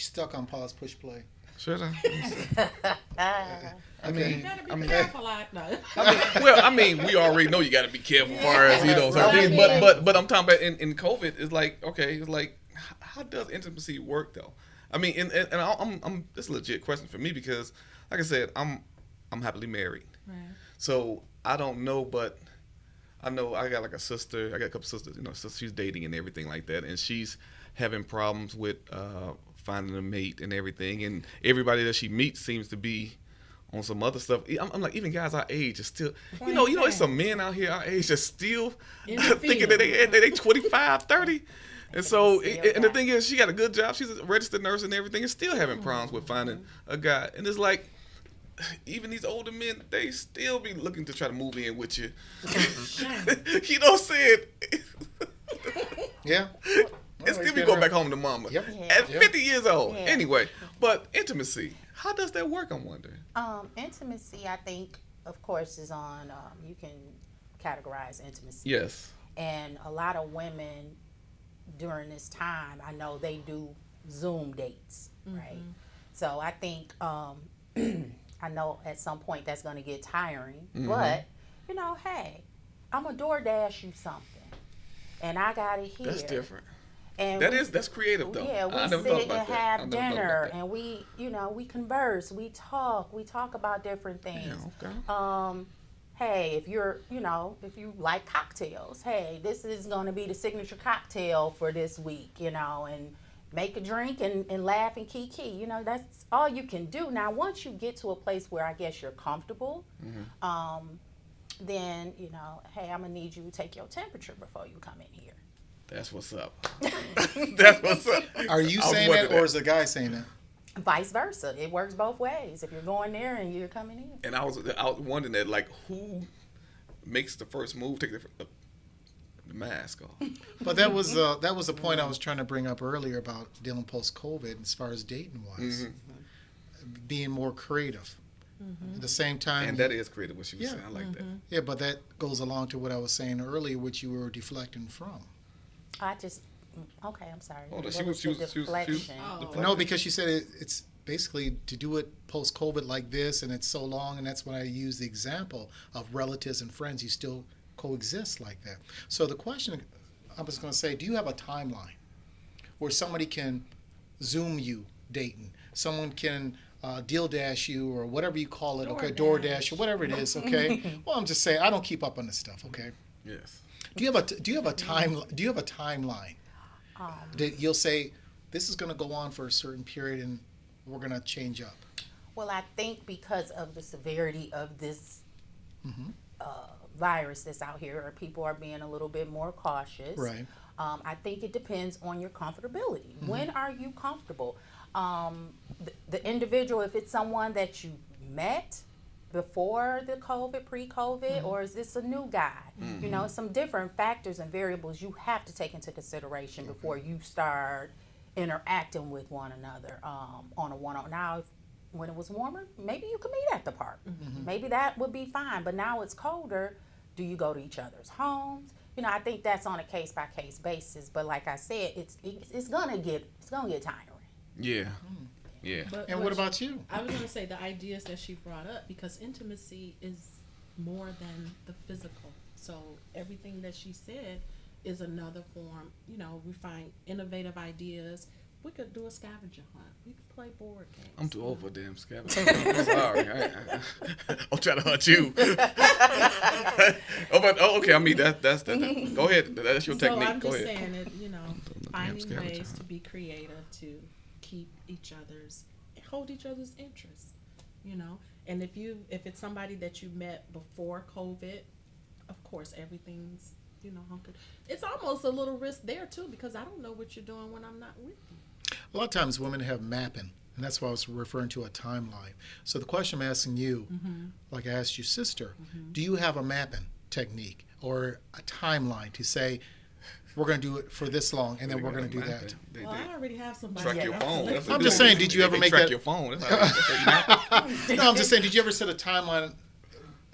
stuck on pause, push, play. Should I? I mean, You gotta be careful out there. We already know you got to be careful as far as certain things. But I'm talking about in COVID. It's like, okay, it's like, how does intimacy work though? And I'm this is a legit question for me because, like I said, I'm happily married. Right. So I don't know, but I know I got like a sister. I got a couple sisters. So she's dating and everything like that, and she's having problems with finding a mate and everything. And everybody that she meets seems to be on some other stuff. I'm like, even guys our age are still, it's some men out here our age that still In the thinking field. that they 25, 30. And so, Still and the got thing is, she got a good job. She's a registered nurse and everything, and still having problems with finding a guy. And it's like, even these older men, they still be looking to try to move in with you. You know what I'm saying? yeah. And still be going back home to mama. Yep. At Yep. 50 years old. Yeah. Anyway, but intimacy, how does that work, I'm wondering? Intimacy, I think, of course, is on, you can categorize intimacy. Yes. And a lot of women during this time, I know they do Zoom dates, right? So I think I know at some point that's going to get tiring, but you know, hey, I'm a DoorDash you something, and I got it here. That's different. And That's creative though. yeah, I we never thought sit about and that. I have never thought about dinner, that. and we converse, we talk about different things. Yeah, okay. Hey, if you like cocktails, hey, this is going to be the signature cocktail for this week, and make a drink and laugh and kiki. That's all you can do. Now, once you get to a place where I guess you're comfortable, then, hey, I'm going to need you to take your temperature before you come in here. That's what's up. That's what's up. Are you I was saying that, wondering or is the guy saying that? Vice versa. It works both ways. If you're going there and you're coming in. And I was wondering that, like, who makes the first move, take the mask off? But that was the point I was trying to bring up earlier about dealing post-COVID as far as dating wise, being more creative. At the same time, And that is creative, what she was Yeah. saying. I like that. yeah, but that goes along to what I was saying earlier, which you were deflecting from. Okay, I'm sorry. Hold on, What she was the deflection. deflection? No, because she said it's basically to do it post-COVID like this, and it's so long, and that's when I use the example of relatives and friends. You still coexist like that. So the question, I was going to say, do you have a timeline where somebody can Zoom you dating, someone can deal dash you or whatever you call it, okay, DoorDash or whatever it is, okay? Well, I'm just saying I don't keep up on this stuff, okay? Yes. Do you have a timeline that you'll say this is going to go on for a certain period and we're going to change up? Well, I think because of the severity of this virus that's out here, or people are being a little bit more cautious. Right. I think it depends on your comfortability. When are you comfortable? The individual, if it's someone that you met before the COVID, pre-COVID, or is this a new guy? Some different factors and variables you have to take into consideration before you start interacting with one another on a one-on-one. Now, when it was warmer, maybe you could meet at the park. Maybe that would be fine. But now it's colder. Do you go to each other's homes? I think that's on a case-by-case basis. But like I said, it's gonna get tiring. Yeah. Yeah. But And what about you? I was going to say the ideas that she brought up, because intimacy is more than the physical. So everything that she said is another form. We find innovative ideas. We could do a scavenger hunt. We could play board games. I'm too old for a damn scavenger. I'm sorry. I'm trying to hunt you. Okay. I mean, that's that. Go ahead. That's your technique. So I'm Go just ahead. saying that, finding scavenger ways hunt. to be creative to keep hold each other's interests, And if it's somebody that you met before COVID, of course everything's hunkered. It's almost a little risk there too, because I don't know what you're doing when I'm not with you. A lot of times women have mapping, and that's why I was referring to a timeline. So the question I'm asking you, like I asked your sister, do you have a mapping technique or a timeline to say, we're going to do it for this long, and then we're going to do that? Well, I already have somebody. Track your phone. That's what I'm they just do. saying, did you ever They make track that? your phone? That's how they No, I'm just saying, did you ever set a timeline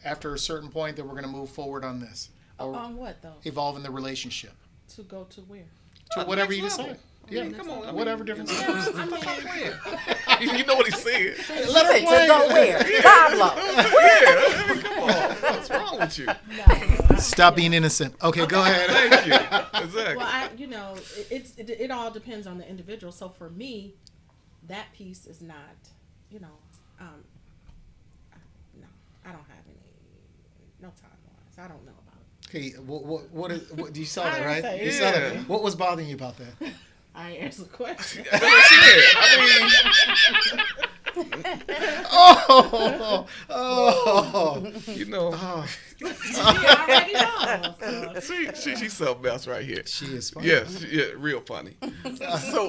after a certain point that we're going to move forward on this? Or On what though? evolve in the relationship? To go to where? To whatever you next decide. level. Yeah, Come on. I mean, whatever different steps. you know what he said. Let her To play. go where? Pablo. Yeah. Come on. What's wrong with you? Stop being innocent. Okay, go ahead. Thank you. Exactly. Well, it all depends on the individual. So for me, that piece is not, no, I don't have no timelines. I don't know about it. Okay, what you saw I that, right? say, You saw that. yeah. What was bothering you about that? I answer the question. That's what she said. I Oh, mean, you know, You already know. So. she's something else right here. she is funny. Yes, yeah, real funny.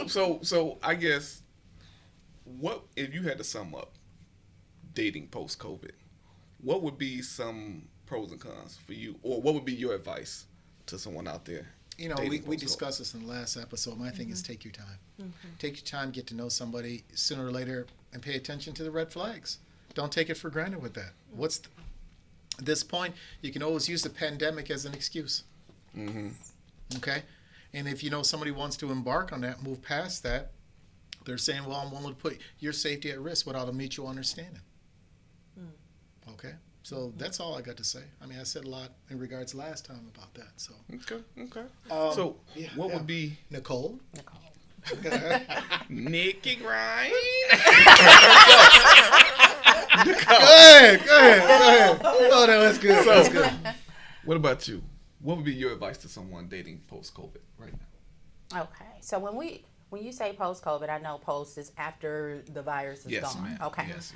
So I guess, what if you had to sum up dating post COVID? What would be some pros and cons for you, or what would be your advice to someone out there? You know, dating we post-COVID? discussed this in the last episode. My thing is take your time. Take your time, get to know somebody sooner or later, and pay attention to the red flags. Don't take it for granted with that. At this point, you can always use the pandemic as an excuse. Okay? And if you know somebody wants to embark on that, move past that, They're saying, well, I'm willing to put your safety at risk without a mutual understanding. Okay? So that's all I got to say. I mean, I said a lot in regards last time about that. So Okay. So what would be Nicole? Nick and Ryan? Go ahead. Oh, no, that's good. That's good. What about you? What would be your advice to someone dating post-COVID right now? Okay, so when you say post-COVID, I know post is after the virus is gone. Ma'am. Okay. Yes.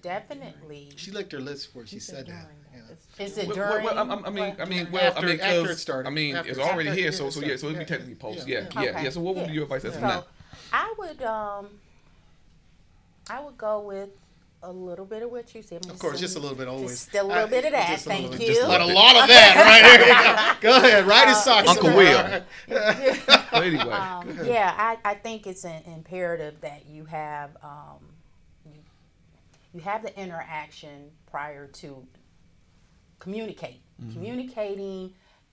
Definitely. She licked her lips before she said that. Yeah. Is it during? After it started. I mean, After- it's already after- here, so yeah, it'd be technically post. yeah. Yeah. So what would be your advice as of now? So I would go with a little bit of what you said. Of course, just a little bit always. Just a little bit of that. Just a little Thank bit, you. just a lot of that, right? There you go. Go ahead, right his socks. Uncle tomorrow. Will. But anyway. Yeah, I think it's an imperative that you have you have the interaction prior to communicating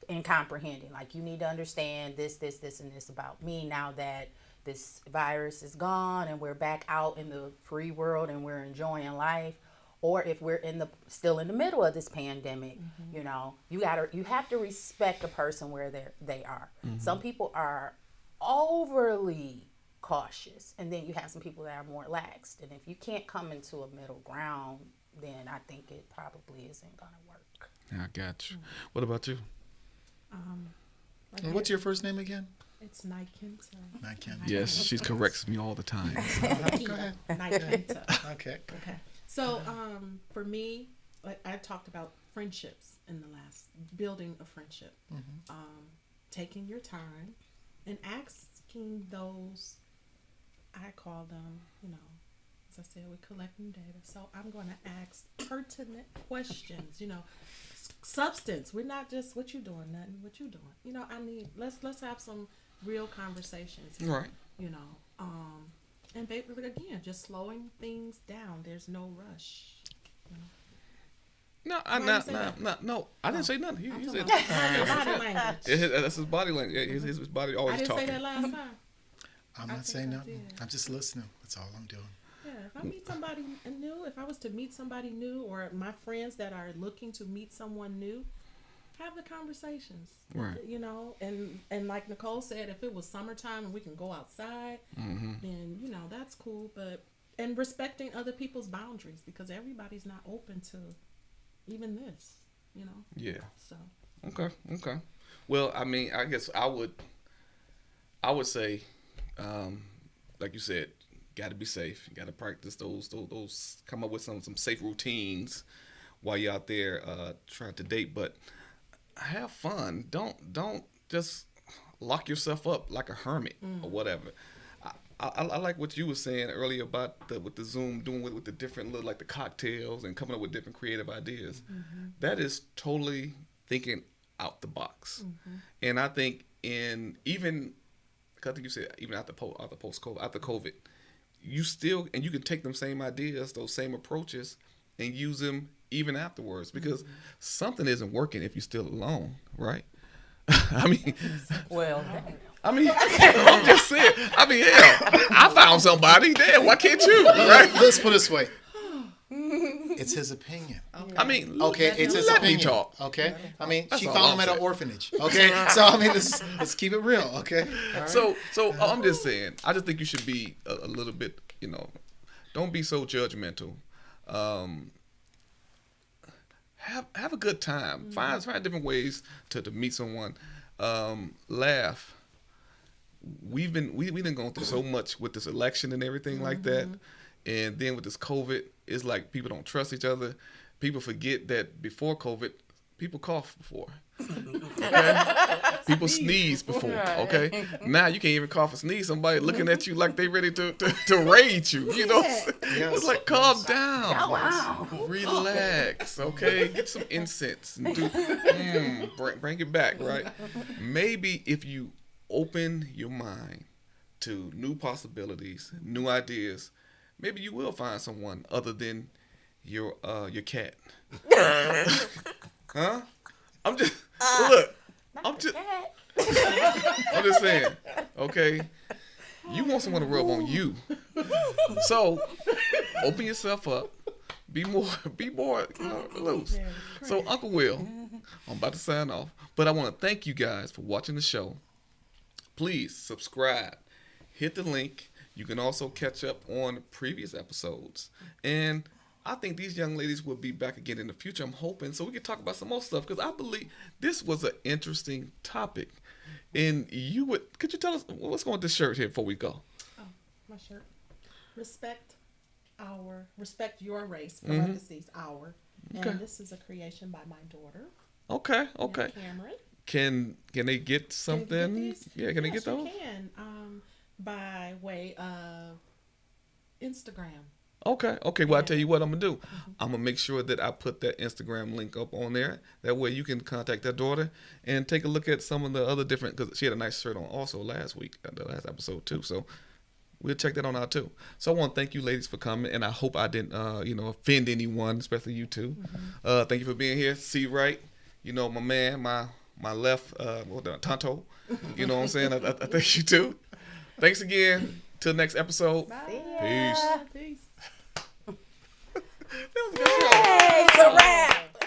and comprehending. Like, you need to understand this, and this about me now that this virus is gone and we're back out in the free world and we're enjoying life. Or if we're still in the middle of this pandemic, you know, you have to respect a person where they are. Some people are overly cautious, and then you have some people that are more laxed. And if you can't come into a middle ground, then I think it probably isn't gonna work. I got you. What about you? And what's your first name again? It's Nikenta. Nikenta. Yes, she corrects me all the time. Go ahead. Nikenta. Okay. So, for me, like I talked about friendships in the last, building a friendship, taking your time and asking those, I call them, you know, as I said, we're collecting data. So I'm going to ask pertinent questions, you know, substance. We're not just, what you doing, nothing, what you doing. You know, let's have some real conversations here, Right. you know, and basically, again, just slowing things down. There's no rush. You know? No, I didn't say nothing. He said Body language. that's his body language. His body I always didn't talking. say that last time. I'm I not think saying I nothing. did. I'm just listening. That's all I'm doing. Yeah, if I meet somebody new, if I was to meet somebody new, or my friends that are looking to meet someone new, have the conversations. Right. You know, and like Nicole said, if it was summertime and we can go outside, then, you know, that's cool. And respecting other people's boundaries, because everybody's not open to even this, you know. Yeah. So. Okay. Well, I mean, I guess I would say, like you said, got to be safe. You got to practice those. Come up with some safe routines while you're out there trying to date. But have fun. Don't just lock yourself up like a hermit or whatever. I like what you were saying earlier about with the Zoom, doing with the different little, like the cocktails and coming up with different creative ideas. That is totally thinking out the box. And I think I think you said even after COVID, you still, and you can take them same ideas, those same approaches, and use them even afterwards, because something isn't working if you're still alone, right? I'm just saying. I mean, hell, I found somebody. Damn, why can't you? Right? Let's put it this way. It's his opinion. I mean, Okay, it's his let me opinion. talk. Okay, I mean, That's she all found I'm him at an saying. orphanage. Okay, so I mean, let's keep it real. Okay. All right? So I'm just saying. I just think you should be a little bit, you know, don't be so judgmental. Have a good time. Find different ways to meet someone. Laugh. We've been going through so much with this election and everything like that, and then with this COVID, it's like people don't trust each other. People forget that before COVID, people coughed before. Okay? People sneeze before. Okay, now you can't even cough or sneeze. Somebody looking at you like they ready to raid you. You know, it's like calm down. Oh, wow. Relax, okay? Get some incense and bring it back, right? Maybe if you open your mind to new possibilities, new ideas, maybe you will find someone other than your cat. Huh? I'm just look. I'm just saying, okay? You want someone to rub on you. So open yourself up. Be more loose. So Uncle Will, I'm about to sign off, but I want to thank you guys for watching the show. Please subscribe, hit the link. You can also catch up on previous episodes. And I think these young ladies will be back again in the future. I'm hoping so we can talk about some more stuff because I believe this was an interesting topic. And could you tell us what's going on with this shirt here before we go? Oh, my shirt. Respect your race. Parentheses our. Okay. And this is a creation by my daughter. Okay. Cameron. Can they get something? Can they get those? You can. By way of Instagram. Okay. Well, I'll tell you what I'm going to do. I'm going to make sure that I put that Instagram link up on there. That way you can contact that daughter and take a look at some of the other different, because she had a nice shirt on also last week, the last episode too. So we'll check that on out too. So I want to thank you ladies for coming, and I hope I didn't, offend anyone, especially you two. Thank you for being here. See right, my man, my left, Tonto. You know what I'm saying? I thank you too. Thanks again. Till next episode. Bye. Peace. Peace. That was a good show. Hey, it's a wrap.